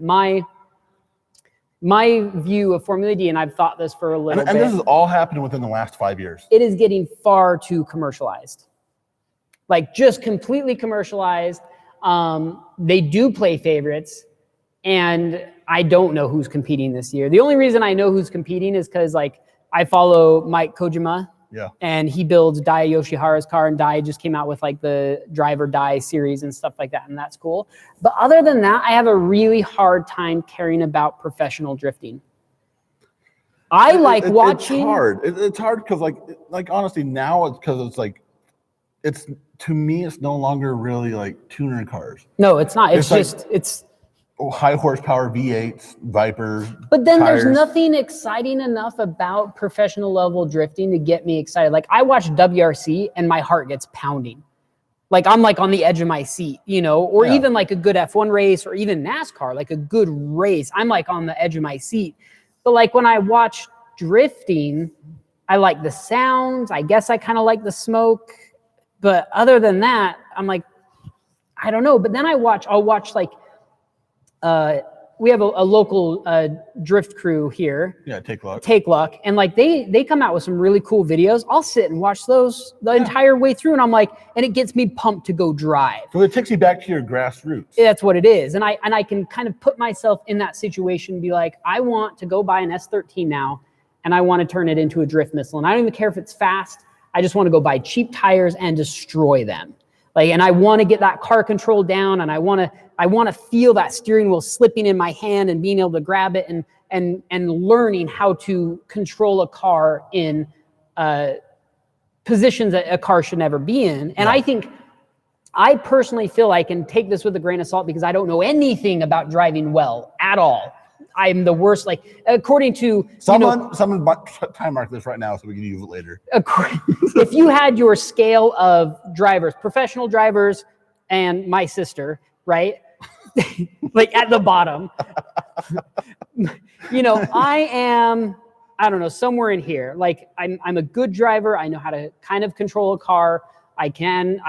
Speaker 1: My view of Formula D, and I've thought this for a little
Speaker 2: And
Speaker 1: bit,
Speaker 2: this is all happening within the last 5 years.
Speaker 1: it is getting far too commercialized. Like just completely commercialized. They do play favorites, and I don't know who's competing this year. The only reason I know who's competing is because like I follow Mike Kojima.
Speaker 2: Yeah.
Speaker 1: And he builds Dai Yoshihara's car, and Dai just came out with like the Drive or Die series and stuff like that, and that's cool. But other than that, I have a really hard time caring about professional drifting. I like watching.
Speaker 2: It's hard. It's hard because like honestly now it's because it's like it's to me it's no longer really like tuner cars.
Speaker 1: No, it's not. It's
Speaker 2: It's like-
Speaker 1: just it's.
Speaker 2: High horsepower V8s, Vipers.
Speaker 1: But then
Speaker 2: tires.
Speaker 1: there's nothing exciting enough about professional level drifting to get me excited. Like I watch WRC and my heart gets pounding. Like I'm like on the edge of my seat, you know, or
Speaker 2: Yeah.
Speaker 1: even like a good F1 race or even NASCAR, like a good race. I'm like on the edge of my seat. But like when I watch drifting, I like the sounds. I guess I kind of like the smoke. But other than that, I'm like, I don't know. But then I'll watch like, we have a local drift crew here,
Speaker 2: Yeah, take luck.
Speaker 1: Take Luck, and like they come out with some really cool videos. I'll sit and watch those the entire way through, and I'm like, and it gets me pumped to go drive.
Speaker 2: So it takes you back to your grassroots.
Speaker 1: That's what it is, and I can kind of put myself in that situation and be like, I want to go buy an S13 now, and I want to turn it into a drift missile, and I don't even care if it's fast. I just want to go buy cheap tires and destroy them. Like, and I want to get that car control down, and I want to feel that steering wheel slipping in my hand and being able to grab it and learning how to control a car in positions that a car should never be in. And
Speaker 2: Yeah.
Speaker 1: I personally feel I can take this with a grain of salt because I don't know anything about driving well at all. I'm the worst. Like according to
Speaker 2: Someone time mark this right now so we can use it later.
Speaker 1: if you had your scale of drivers, professional drivers, and my sister, right? Like at the bottom, I am, I don't know, somewhere in here. Like I'm a good driver. I know how to kind of control a car. I can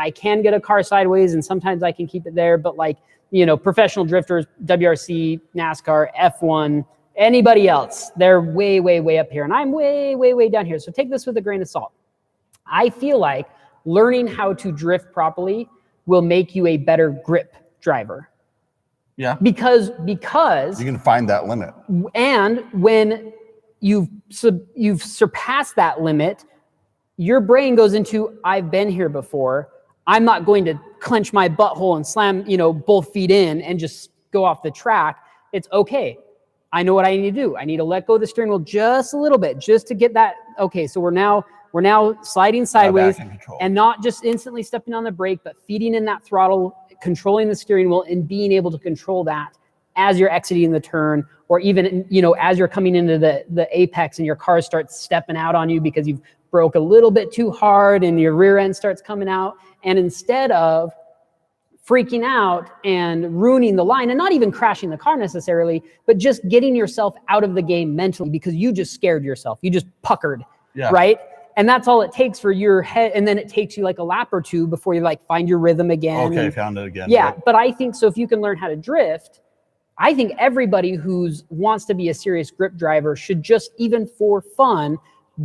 Speaker 1: get a car sideways, and sometimes I can keep it there. But like, professional drifters, WRC, NASCAR, F1, anybody else, they're way, way, way up here. And I'm way, way, way down here. So take this with a grain of salt. I feel like learning how to drift properly will make you a better grip driver.
Speaker 2: Yeah.
Speaker 1: Because
Speaker 2: You can find that limit.
Speaker 1: and when you've surpassed that limit, your brain goes into, I've been here before. I'm not going to clench my butthole and slam, both feet in and just go off the track. It's okay. I know what I need to do. I need to let go of the steering wheel just a little bit, just to get that. Okay, so we're now sliding sideways
Speaker 2: back in control.
Speaker 1: and not just instantly stepping on the brake, but feeding in that throttle, controlling the steering wheel, and being able to control that as you're exiting the turn, or even as you're coming into the apex and your car starts stepping out on you because you've broke a little bit too hard and your rear end starts coming out. And instead of freaking out and ruining the line, and not even crashing the car necessarily, but just getting yourself out of the game mentally because you just scared yourself. You just puckered, right? And that's all it takes for your head. And then it takes you like a lap or two before you like find your rhythm again.
Speaker 2: Okay, found it again.
Speaker 1: Yeah, but I think so if you can learn how to drift, I think everybody who's wants to be a serious grip driver should just, even for fun,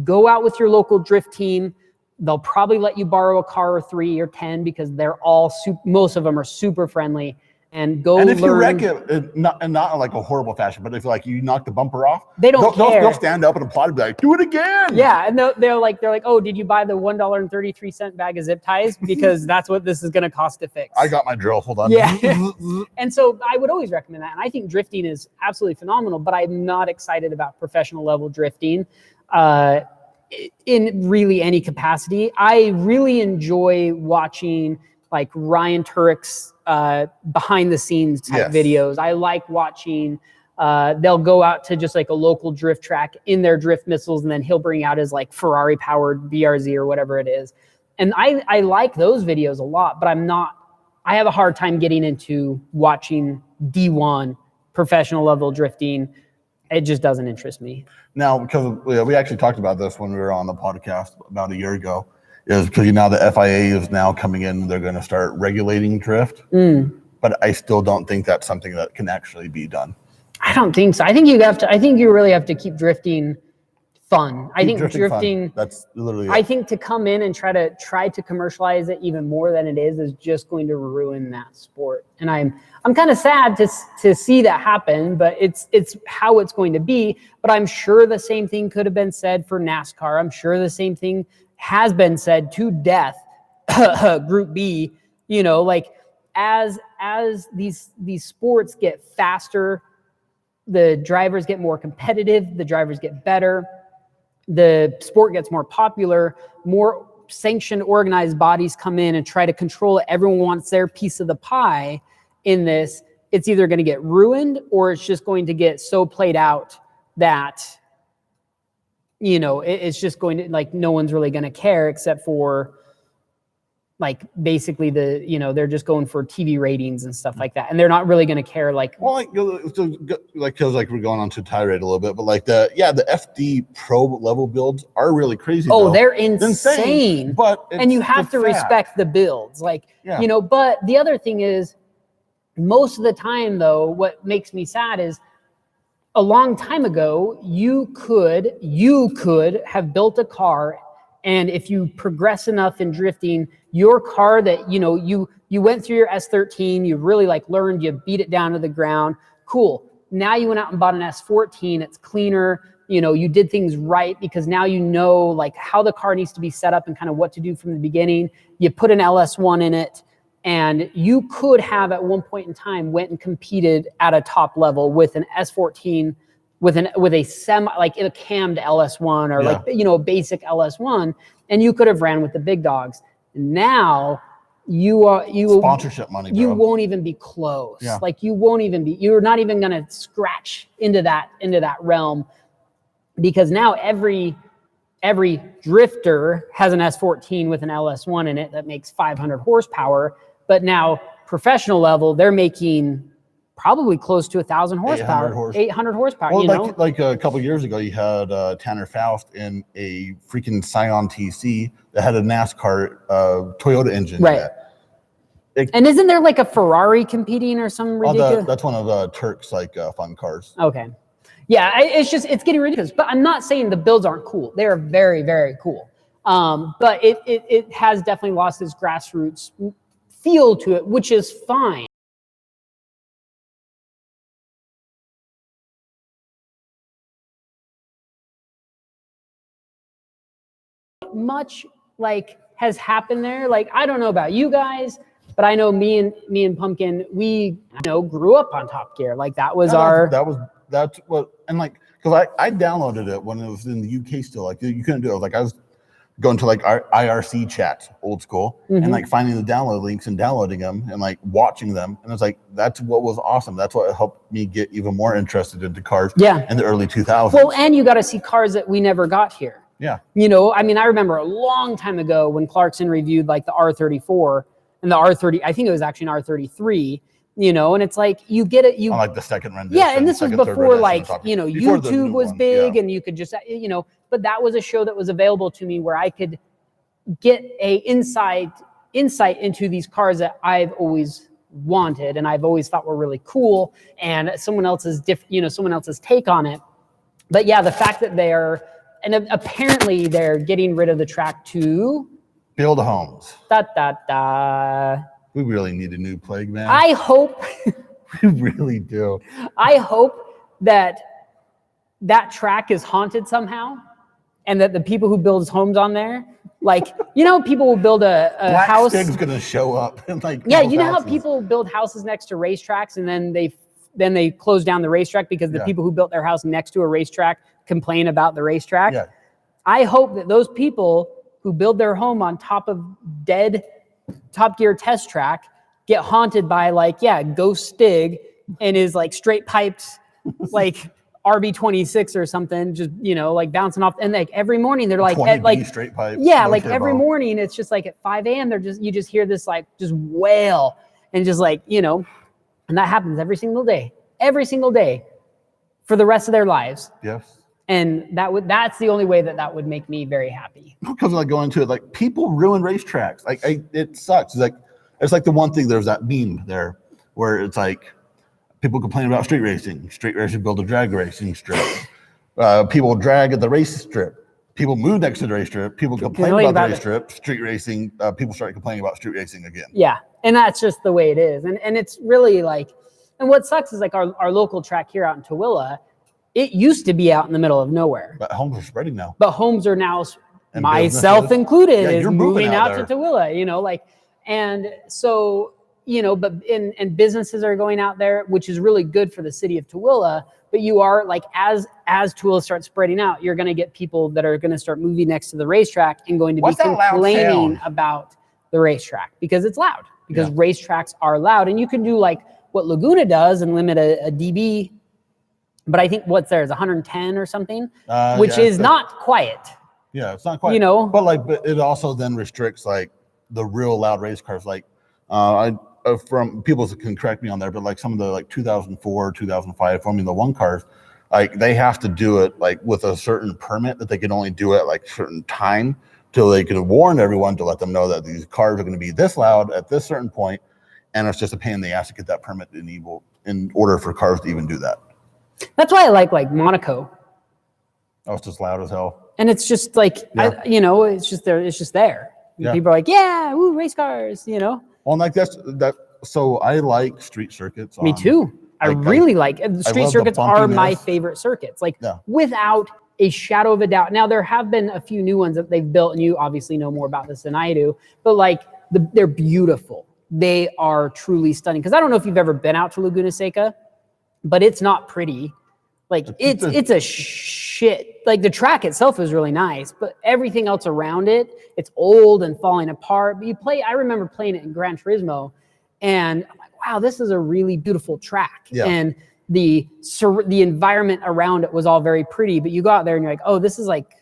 Speaker 1: go out with your local drift team. They'll probably let you borrow a car or 3 or 10 because they're all most of them are super friendly. And go
Speaker 2: and if
Speaker 1: learn.
Speaker 2: you wreck it, not like a horrible fashion, but if like you knock the bumper off,
Speaker 1: they'll care.
Speaker 2: They'll stand up and applaud and be like, do it again.
Speaker 1: Yeah, and they're like, oh, did you buy the $1.33 bag of zip ties? Because that's what this is going to cost to fix.
Speaker 2: I got my drill. Hold on.
Speaker 1: Yeah. And so I would always recommend that. And I think drifting is absolutely phenomenal, but I'm not excited about professional level drifting in really any capacity. I really enjoy watching like Ryan Turek's behind the scenes type videos. I like watching, they'll go out to just like a local drift track in their drift missiles, and then he'll bring out his like Ferrari powered BRZ or whatever it is. And I like those videos a lot, but I have a hard time getting into watching D1 professional level drifting. It just doesn't interest me.
Speaker 2: Now, because we actually talked about this when we were on the podcast about a year ago, is because now the FIA is now coming in, they're going to start regulating drift. But I still don't think that's something that can actually be done.
Speaker 1: I don't think so. I think you really have to keep drifting fun. I think drifting
Speaker 2: fun. That's literally
Speaker 1: I think to come in and try to commercialize it even more than it is just going to ruin that sport. And I'm kind of sad to see that happen, but it's how it's going to be. But I'm sure the same thing could have been said for NASCAR. I'm sure the same thing has been said to death. Group B, like as these sports get faster, the drivers get more competitive, the drivers get better, the sport gets more popular, more sanctioned, organized bodies come in and try to control it. Everyone wants their piece of the pie in this. It's either going to get ruined or it's just going to get so played out that it's just going to, like, no one's really going to care except for like basically they're just going for TV ratings and stuff like that, and they're not really going to care. Like,
Speaker 2: well, because we're going on to tirade a little bit, but like the FD Pro level builds are really crazy.
Speaker 1: Oh, they're insane.
Speaker 2: But
Speaker 1: and you have to respect the builds, like But the other thing is, most of the time though, what makes me sad is, a long time ago, you could have built a car, and if you progress enough in drifting, your car that you went through your S13, you really like learned, you beat it down to the ground. Cool. Now you went out and bought an S14. It's cleaner. You did things right because now like how the car needs to be set up and kind of what to do from the beginning. You put an LS1 in it. And you could have at one point in time went and competed at a top level with an S14, with a semi, like a cammed LS1 or a basic LS1, and you could have ran with the big dogs. Now you
Speaker 2: sponsorship money, bro.
Speaker 1: You won't even be close.
Speaker 2: Yeah.
Speaker 1: Like you're not even gonna scratch into that realm, because now every drifter has an S14 with an LS1 in it that makes 500 horsepower. But now professional level, they're making probably close to 1,000 horsepower, 800 horsepower.
Speaker 2: Well, like a couple of years ago, you had Tanner Faust in a freaking Scion TC that had a NASCAR Toyota engine.
Speaker 1: Right. And isn't there like a Ferrari competing or some ridiculous?
Speaker 2: That's one of Turk's fun cars.
Speaker 1: Okay. Yeah, it's getting ridiculous. But I'm not saying the builds aren't cool. They are very, very cool. But it has definitely lost its grassroots feel to it, which is fine. Much like has happened there. Like, I don't know about you guys, but I know me and Pumpkin, we grew up on Top Gear. Like that's what, and like, because I downloaded it when it was in the UK still. Like you couldn't do it. Like I was going to like our IRC chats, old school, and like finding the download links and downloading them and like watching them. And it's like, that's what was awesome. That's what helped me get even more interested into cars in the early 2000s. Well, and you got to see cars that we never got here.
Speaker 2: Yeah.
Speaker 1: I mean, I remember a long time ago when Clarkson reviewed like the R34, and the R30, I think it was actually an R33, you know, and it's like you get it,
Speaker 2: On like the second rendition.
Speaker 1: yeah, and this was
Speaker 2: second, third
Speaker 1: before
Speaker 2: rendition
Speaker 1: like,
Speaker 2: of
Speaker 1: you know,
Speaker 2: before the
Speaker 1: YouTube
Speaker 2: new
Speaker 1: was
Speaker 2: one,
Speaker 1: big
Speaker 2: yeah.
Speaker 1: and you could just, you know, but that was a show that was available to me where I could get a insight into these cars that I've always wanted and I've always thought were really cool, and someone else's someone else's take on it. But yeah, the fact that and apparently they're getting rid of the track to
Speaker 2: Build homes.
Speaker 1: da.
Speaker 2: We really need a new Plague Man.
Speaker 1: I hope
Speaker 2: We really do.
Speaker 1: I hope that track is haunted somehow, and that the people who build homes on there, like, you know, people will build a
Speaker 2: Black
Speaker 1: house.
Speaker 2: Stig's gonna show up and like.
Speaker 1: Yeah,
Speaker 2: people's
Speaker 1: you know how
Speaker 2: houses.
Speaker 1: people build houses next to racetracks and then they close down the racetrack because the
Speaker 2: Yeah.
Speaker 1: people who built their house next to a racetrack complain about the racetrack.
Speaker 2: Yeah.
Speaker 1: I hope that those people who build their home on top of dead Top Gear test track get haunted by like, Ghost Stig and is like straight piped like RB26 or something, just, you know, like bouncing off. And like every morning they're like,
Speaker 2: 20B straight pipe.
Speaker 1: yeah,
Speaker 2: no
Speaker 1: like
Speaker 2: turbo.
Speaker 1: every morning it's just like at 5 a.m. you just hear this like just wail and just like, you know, and that happens every single day for the rest of their lives.
Speaker 2: Yes.
Speaker 1: And that's the only way that would make me very happy.
Speaker 2: Because like going to it, like people ruin racetracks. Like it sucks. It's like the one thing, there's that meme there where it's like people complain about street racing. Street racing build a drag racing strip. People drag at the race strip. People move next to the race strip. People complain about the race strip. Street racing. People start complaining about street racing again.
Speaker 1: Yeah, and that's just the way it is. And it's really like, and what sucks is like our local track here out in Tooele, it used to be out in the middle of nowhere.
Speaker 2: But homes are spreading now.
Speaker 1: But homes are now,
Speaker 2: And
Speaker 1: myself
Speaker 2: businesses.
Speaker 1: included,
Speaker 2: Yeah,
Speaker 1: is
Speaker 2: you're
Speaker 1: moving
Speaker 2: moving
Speaker 1: out
Speaker 2: out
Speaker 1: to Tooele, you know, like, and so, you know, but and businesses are going out there, which is really good for the city of Tooele. But you are like, as Tooele starts spreading out, you're going to get people that are going to start moving next to the racetrack and going to
Speaker 2: What's
Speaker 1: be
Speaker 2: that loud
Speaker 1: complaining
Speaker 2: sound?
Speaker 1: about the racetrack because it's loud, because
Speaker 2: Yeah.
Speaker 1: racetracks are loud. And you can do like what Laguna does and limit a dB, but I think what's there is 110 or something, which
Speaker 2: Yeah,
Speaker 1: is not quiet.
Speaker 2: Yeah, it's not quite.
Speaker 1: You know?
Speaker 2: But it also then restricts like the real loud race cars. Like from people can correct me on there, but like some of the like 2004, 2005 Formula One cars, like they have to do it like with a certain permit that they can only do it like certain time till they can warn everyone to let them know that these cars are going to be this loud at this certain point, and it's just a pain in the ass to get that permit in order for cars to even do that.
Speaker 1: That's why I like Monaco.
Speaker 2: Oh, it's just loud as hell.
Speaker 1: And it's just like,
Speaker 2: Yeah.
Speaker 1: it's just there. It's just there.
Speaker 2: Yeah.
Speaker 1: People are like, yeah, ooh, race cars, you know?
Speaker 2: Well, like that. So I like street circuits.
Speaker 1: Me too. I really like street
Speaker 2: love the
Speaker 1: circuits are my
Speaker 2: bumpiness.
Speaker 1: favorite circuits, like
Speaker 2: Yeah.
Speaker 1: without a shadow of a doubt. Now, there have been a few new ones that they've built, and you obviously know more about this than I do, but like they're beautiful. They are truly stunning. Because I don't know if you've ever been out to Laguna Seca, but it's not pretty. Like it's a shit. Like the track itself is really nice, but everything else around it, it's old and falling apart. But I remember playing it in Gran Turismo, and I'm like, wow, this is a really beautiful track.
Speaker 2: Yeah.
Speaker 1: And the environment around it was all very pretty. But you go out there and you're like, oh, this is like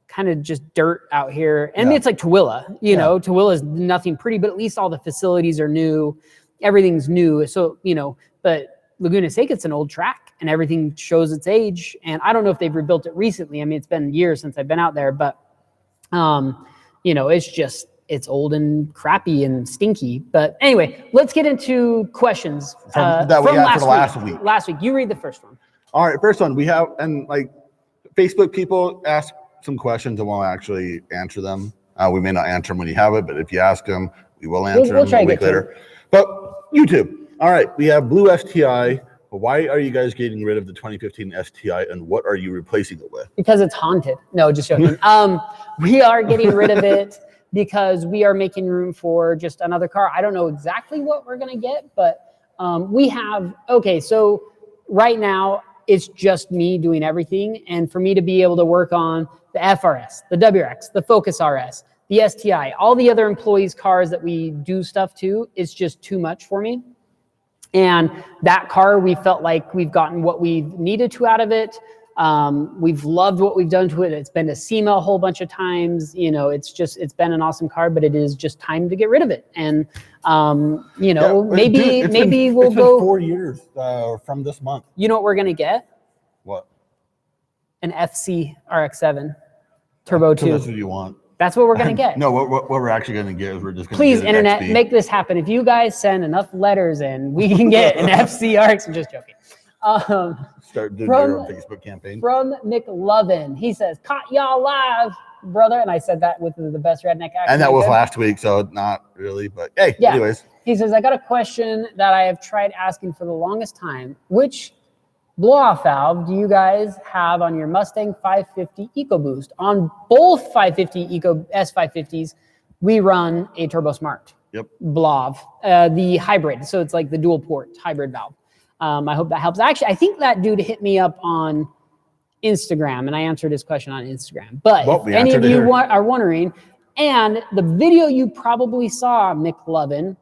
Speaker 1: kind of just dirt out here. And I mean,
Speaker 2: Yeah.
Speaker 1: it's like Tooele, you know, Tooele is nothing pretty, but at least all the facilities are new. Everything's new. So, you know, but Laguna Seca, it's an old track and everything shows its age. And I don't know if they've rebuilt it recently. I mean, it's been years since I've been out there, but, you know, it's old and crappy and stinky. But anyway, let's get into questions
Speaker 2: That we had for last week.
Speaker 1: Last week, you read the first one.
Speaker 2: All right, first one we have, and like Facebook people ask some questions and we'll actually answer them. We may not answer them when you have it, but if you ask them, we will answer
Speaker 1: We'll
Speaker 2: them
Speaker 1: try
Speaker 2: a
Speaker 1: to
Speaker 2: week
Speaker 1: get to
Speaker 2: later. But YouTube. All right, we have Blue STI. Why are you guys getting rid of the 2015 STI, and what are you replacing it with?
Speaker 1: Because it's haunted. No, just joking. We are getting rid of it because we are making room for just another car. I don't know exactly what we're gonna get, but so right now it's just me doing everything. And for me to be able to work on the FRS, the WRX, the Focus RS, the STI, all the other employees' cars that we do stuff to, is just too much for me. And that car, we felt like we've gotten what we needed to out of it. We've loved what we've done to it. It's been to SEMA a whole bunch of times. You know, it's been an awesome car, but it is just time to get rid of it. And, you know,
Speaker 2: Yeah,
Speaker 1: maybe we'll
Speaker 2: it's been
Speaker 1: go.
Speaker 2: 4 years from this month.
Speaker 1: You know what we're going to get?
Speaker 2: What?
Speaker 1: An FC RX-7 Turbo
Speaker 2: So that's
Speaker 1: 2.
Speaker 2: what you want.
Speaker 1: That's what we're going to get.
Speaker 2: No, what we're actually going to get is we're just going to
Speaker 1: Please,
Speaker 2: get an
Speaker 1: internet,
Speaker 2: XP.
Speaker 1: make this happen. If you guys send enough letters in, we can get an FC RX. I'm just joking.
Speaker 2: Start doing
Speaker 1: from-
Speaker 2: your own Facebook campaign.
Speaker 1: From McLovin, he says, "Caught y'all live, brother," and I said that with the best redneck accent.
Speaker 2: And that
Speaker 1: I
Speaker 2: was
Speaker 1: could.
Speaker 2: last week, so not really, but hey,
Speaker 1: Yeah.
Speaker 2: anyways.
Speaker 1: He says, "I got a question that I have tried asking for the longest time. Which blow-off valve do you guys have on your Mustang 550 EcoBoost? On both 550 S550s, we run a Turbo Smart
Speaker 2: Yep.
Speaker 1: blow-off, the hybrid. So it's like the dual port hybrid valve. I hope that helps. Actually, I think that dude hit me up on Instagram, and I answered his question on Instagram. But
Speaker 2: Well,
Speaker 1: if
Speaker 2: we
Speaker 1: any of
Speaker 2: answered it
Speaker 1: you
Speaker 2: here.
Speaker 1: are wondering, and the video you probably saw, McLovin,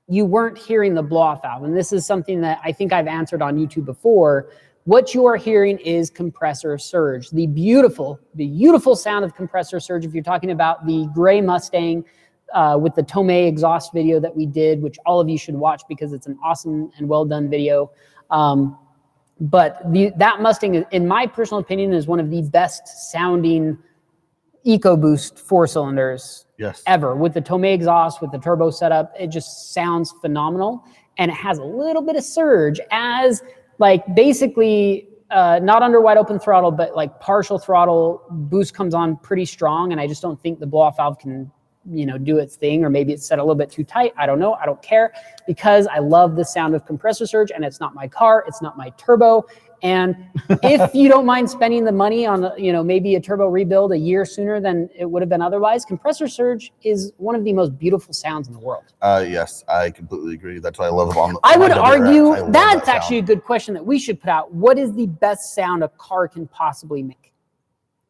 Speaker 1: you weren't hearing the blow-off valve. And this is something that I think I've answered on YouTube before. What you are hearing is compressor surge. The beautiful sound of compressor surge. If you're talking about the gray Mustang with the Tomei exhaust video that we did, which all of you should watch because it's an awesome and well done video. But that Mustang, in my personal opinion, is one of the best sounding EcoBoost 4-cylinders
Speaker 2: Yes.
Speaker 1: ever. With the Tomei exhaust, with the turbo setup, it just sounds phenomenal. And it has a little bit of surge as like basically not under wide open throttle, but like partial throttle boost comes on pretty strong. And I just don't think the blow-off valve can, you know, do its thing, or maybe it's set a little bit too tight. I don't know. I don't care, because I love the sound of compressor surge, and it's not my car. It's not my turbo. And if you don't mind spending the money on, you know, maybe a turbo rebuild a year sooner than it would have been otherwise, compressor surge is one of the most beautiful sounds in the world.
Speaker 2: Yes, I completely agree. That's why I love it on the
Speaker 1: I would
Speaker 2: on WRX.
Speaker 1: argue
Speaker 2: I love
Speaker 1: that's
Speaker 2: that
Speaker 1: actually a
Speaker 2: sound.
Speaker 1: good question that we should put out. What is the best sound a car can possibly make?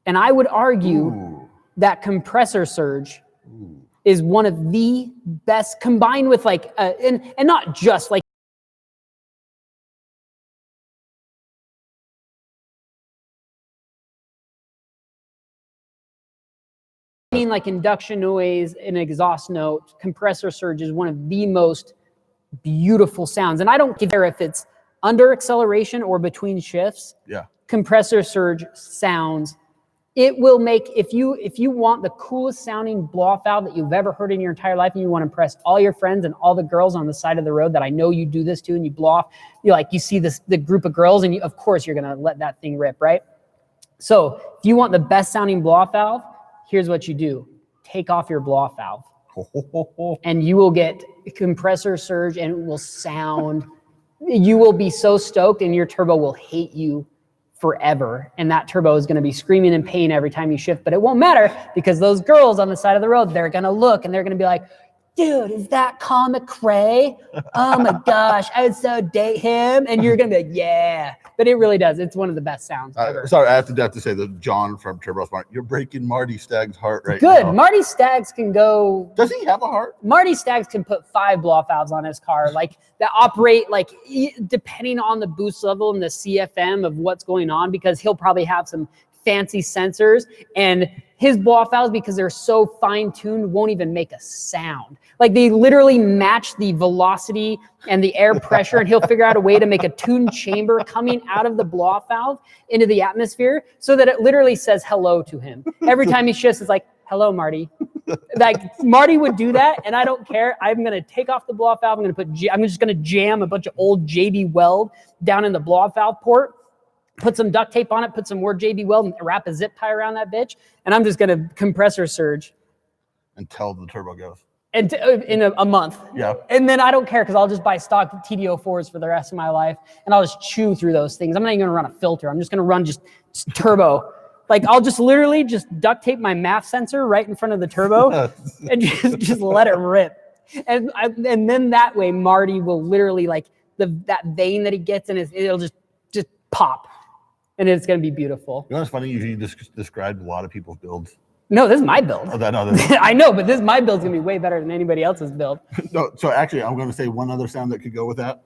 Speaker 1: And I would argue
Speaker 2: Ooh.
Speaker 1: that compressor surge
Speaker 2: Ooh.
Speaker 1: is one of the best, combined with like, and not just like, like induction noise, an exhaust note. Compressor surge is one of the most beautiful sounds. And I don't care if it's under acceleration or between shifts.
Speaker 2: Yeah.
Speaker 1: Compressor surge sounds. It will make, if you want the coolest sounding blow-off valve that you've ever heard in your entire life, and you want to impress all your friends and all the girls on the side of the road that I know you do this to, and you blow off, you see the group of girls, and of course you're going to let that thing rip, right? So if you want the best sounding blow-off valve, here's what you do. Take off your blow-off valve, and you will get compressor surge, and it will sound, you will be so stoked, and your turbo will hate you forever. And that turbo is going to be screaming in pain every time you shift, but it won't matter, because those girls on the side of the road, they're going to look and they're going to be like, dude, is that Colin McRae? Oh my gosh, I would so date him. And you're going to be like, yeah. But it really does. It's one of the best sounds ever.
Speaker 2: Sorry, I have to say that John from Turbo Smart, you're breaking Marty Stagg's heart right
Speaker 1: Good.
Speaker 2: now.
Speaker 1: Marty Staggs can go.
Speaker 2: Does he have a heart?
Speaker 1: Marty Staggs can put 5 blow-off valves on his car, like that operate like depending on the boost level and the CFM of what's going on, because he'll probably have some fancy sensors, and his blow-off valves, because they're so fine-tuned, won't even make a sound. Like they literally match the velocity and the air pressure, and he'll figure out a way to make a tuned chamber coming out of the blow-off valve into the atmosphere so that it literally says hello to him. Every time he shifts, it's like, hello, Marty. Like Marty would do that, and I don't care. I'm gonna take off the blow-off valve. I'm just gonna jam a bunch of old JB Weld down in the blow-off valve port, put some duct tape on it, put some more JB Weld, and wrap a zip tie around that bitch, and I'm just gonna compressor surge
Speaker 2: Until the turbo goes.
Speaker 1: and in a month.
Speaker 2: Yeah.
Speaker 1: And then I don't care, because I'll just buy stock TD04s for the rest of my life, and I'll just chew through those things. I'm not even gonna run a filter. I'm just gonna run just turbo. Like I'll just literally just duct tape my MAF sensor right in front of the turbo and just let it rip. And then that way Marty will literally, like that vein that he gets in it'll just pop, and it's gonna be beautiful.
Speaker 2: You know what's funny? You just described a lot of people's builds.
Speaker 1: No, this is my build.
Speaker 2: Oh, that,
Speaker 1: I know, but my build's gonna be way better than anybody else's build.
Speaker 2: no, so actually, I'm going to say one other sound that could go with that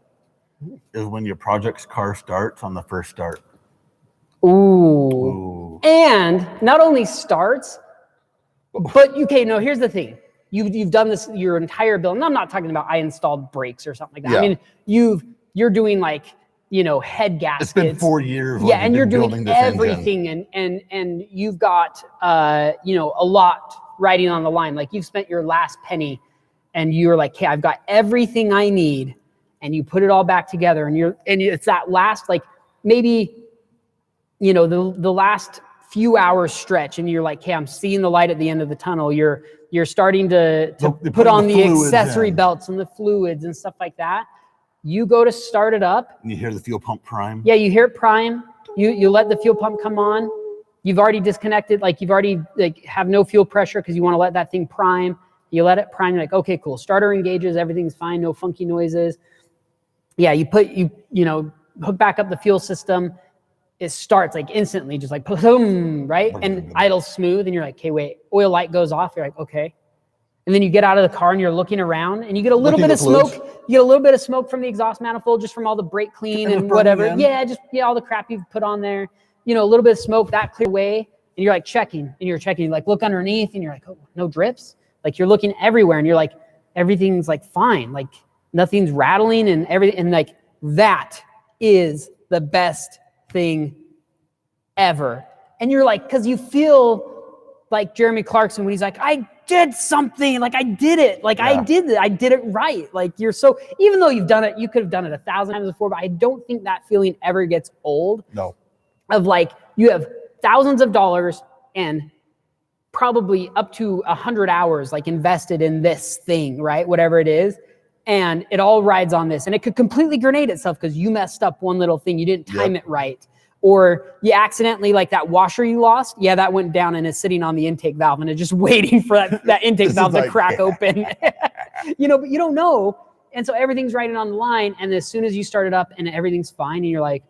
Speaker 2: is when your project's car starts on the first start.
Speaker 1: Ooh. And not only starts, but okay, no, here's the thing. You've done this your entire build. And I'm not talking about I installed brakes or something like that.
Speaker 2: Yeah.
Speaker 1: I mean, you're doing like, head gaskets.
Speaker 2: It's been 4 years.
Speaker 1: Yeah, and you're doing
Speaker 2: building this
Speaker 1: everything and you've got a lot riding on the line. Like you've spent your last penny and you're like, hey, I've got everything I need, and you put it all back together, and it's that last, like, maybe the last few hours stretch, and you're like, hey, I'm seeing the light at the end of the tunnel. You're starting to put on the accessory belts and the fluids and stuff like that. You go to start it up.
Speaker 2: And you hear the fuel pump prime.
Speaker 1: Yeah, you hear it prime. You let the fuel pump come on. You've already disconnected, like you've already have no fuel pressure because you want to let that thing prime. You let it prime. You're like, okay, cool. Starter engages. Everything's fine. No funky noises. Yeah, you hook back up the fuel system. It starts like instantly, just like boom, right? And idles smooth. And you're like, okay, wait. Oil light goes off. You're like, okay. And then you get out of the car and you're looking around, and you get a little bit of smoke. You get a little bit of smoke from the exhaust manifold, just from all the brake clean and whatever. Yeah, just all the crap you've put on there. A little bit of smoke that clear away, and you're like checking, and you're checking. You like look underneath, and you're like, oh, no drips. Like you're looking everywhere, and you're like, everything's like fine, like nothing's rattling, and everything, and like that is the best thing ever. And you're like, because you feel like Jeremy Clarkson when he's like, I did something, like I did it, like I did it right. Like you're so, even though you've done it, you could have done it 1,000 times before, but I don't think that feeling ever gets old.
Speaker 2: No.
Speaker 1: Of like, you have thousands of dollars and probably up to 100 hours like invested in this thing, right? Whatever it is. And it all rides on this. And it could completely grenade itself because you messed up one little thing. You didn't time it right. Or you accidentally, like that washer you lost. Yeah, that went down and is sitting on the intake valve and it's just waiting for that intake valve to crack open. But you don't know. And so everything's riding on the line. And as soon as you start it up and everything's fine, and you're like,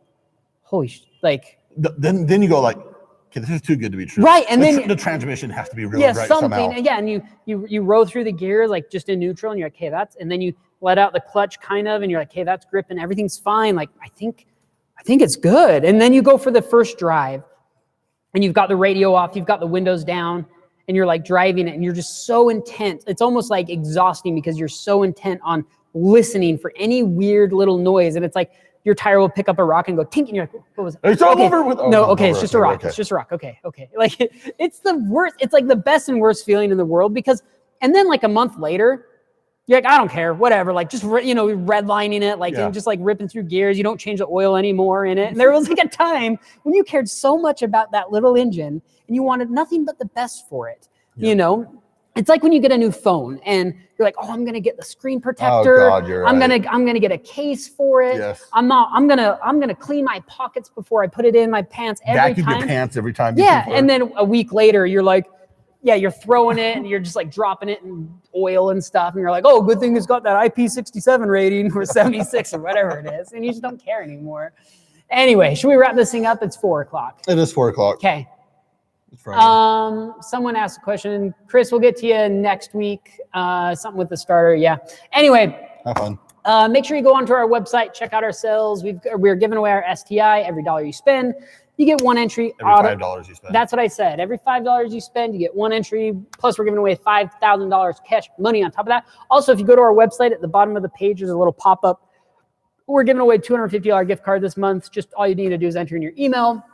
Speaker 1: holy like.
Speaker 2: Then you go like, okay, this is too good to be true.
Speaker 1: Right, and then
Speaker 2: the transmission has to be really right somehow.
Speaker 1: Yeah, and you roll through the gears like just in neutral, and you're like, hey, and then you let out the clutch kind of, and you're like, hey, that's gripping, everything's fine. Like I think it's good. And then you go for the first drive, and you've got the radio off, you've got the windows down, and you're like driving it, and you're just so intent. It's almost like exhausting because you're so intent on listening for any weird little noise, and it's like. Your tire will pick up a rock and go tink, and you're like, what was it?
Speaker 2: It's all over with.
Speaker 1: No, okay, it's just a rock. Okay. It's just a rock. Okay. Like, it's the worst. It's like the best and worst feeling in the world because, and then like a month later, you're like, I don't care, whatever. Like, just, redlining it, like, and just like ripping through gears. You don't change the oil anymore in it. And there was like a time when you cared so much about that little engine and you wanted nothing but the best for it, It's like when you get a new phone and you're like, oh, I'm gonna get the screen protector.
Speaker 2: Oh God, you're
Speaker 1: I'm
Speaker 2: right.
Speaker 1: gonna get a case for it.
Speaker 2: Yes.
Speaker 1: I'm gonna clean my pockets before I put it in my pants every
Speaker 2: Vacuum
Speaker 1: time.
Speaker 2: your pants every time.
Speaker 1: Yeah, and then a week later, you're like, you're throwing it and you're just like dropping it in oil and stuff, and you're like, oh, good thing it's got that IP67 rating or 76 or whatever it is, and you just don't care anymore. Anyway, should we wrap this thing up? It's 4:00.
Speaker 2: It is 4:00.
Speaker 1: Okay. Someone asked a question. Chris, we'll get to you next week. Something with the starter. Yeah. Anyway,
Speaker 2: have fun.
Speaker 1: Make sure you go onto our website, check out our sales. We're giving away our STI. Every $1 you spend, you get one entry.
Speaker 2: Every $5 you spend.
Speaker 1: That's what I said. Every $5 you spend, you get one entry. Plus, we're giving away $5,000 cash money on top of that. Also, if you go to our website, at the bottom of the page, there's a little pop-up. We're giving away a $250 gift card this month. Just all you need to do is enter in your email.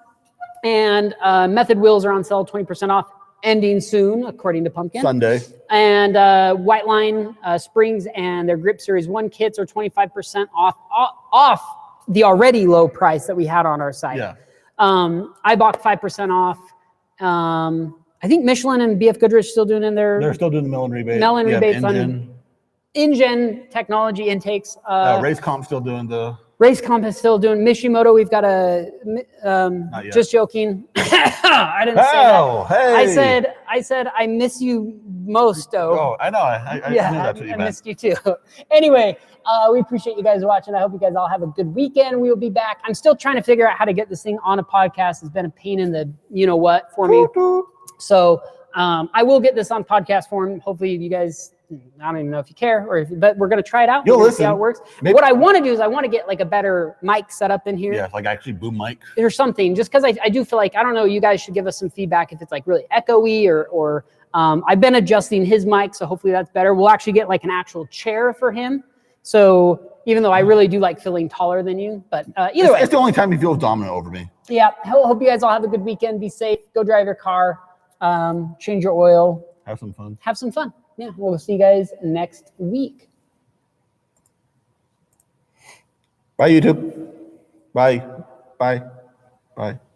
Speaker 1: And Method wheels are on sale, 20% off, ending soon, according to Pumpkin.
Speaker 2: Sunday.
Speaker 1: And White Line springs and their Grip Series 1 kits are 25% off the already low price that we had on our site.
Speaker 2: Yeah.
Speaker 1: I bought 5% off. I think Michelin and BF Goodrich still doing in their...
Speaker 2: They're still doing the Mellon rebate.
Speaker 1: Mellon rebates on InGen technology intakes.
Speaker 2: Racecomp still doing the...
Speaker 1: Racecomp is still doing Mishimoto. We've got just joking. I didn't say that.
Speaker 2: Hey.
Speaker 1: I said I miss you most, though.
Speaker 2: Oh, I know. I knew that's what you meant.
Speaker 1: I missed you too. Anyway, we appreciate you guys watching. I hope you guys all have a good weekend. We will be back. I'm still trying to figure out how to get this thing on a podcast. It's been a pain in the you know what for me. So I will get this on podcast form. Hopefully you guys I don't even know if you care, but we're going to try it out.
Speaker 2: You'll
Speaker 1: We're gonna see how it
Speaker 2: listen.
Speaker 1: works.
Speaker 2: Maybe-
Speaker 1: What I want to do is I want to get like a better mic set up in here.
Speaker 2: Yeah, like actually boom mic.
Speaker 1: Or something, just because I do feel like, I don't know, you guys should give us some feedback if it's like really echoey or I've been adjusting his mic, so hopefully that's better. We'll actually get like an actual chair for him. So even though I really do like feeling taller than you, but either way.
Speaker 2: It's the only time he feels dominant over me.
Speaker 1: Yeah, hope you guys all have a good weekend. Be safe. Go drive your car. Change your oil.
Speaker 2: Have some fun.
Speaker 1: Have some fun. Yeah, we'll see you guys next week.
Speaker 2: Bye, YouTube. Bye. Bye. Bye.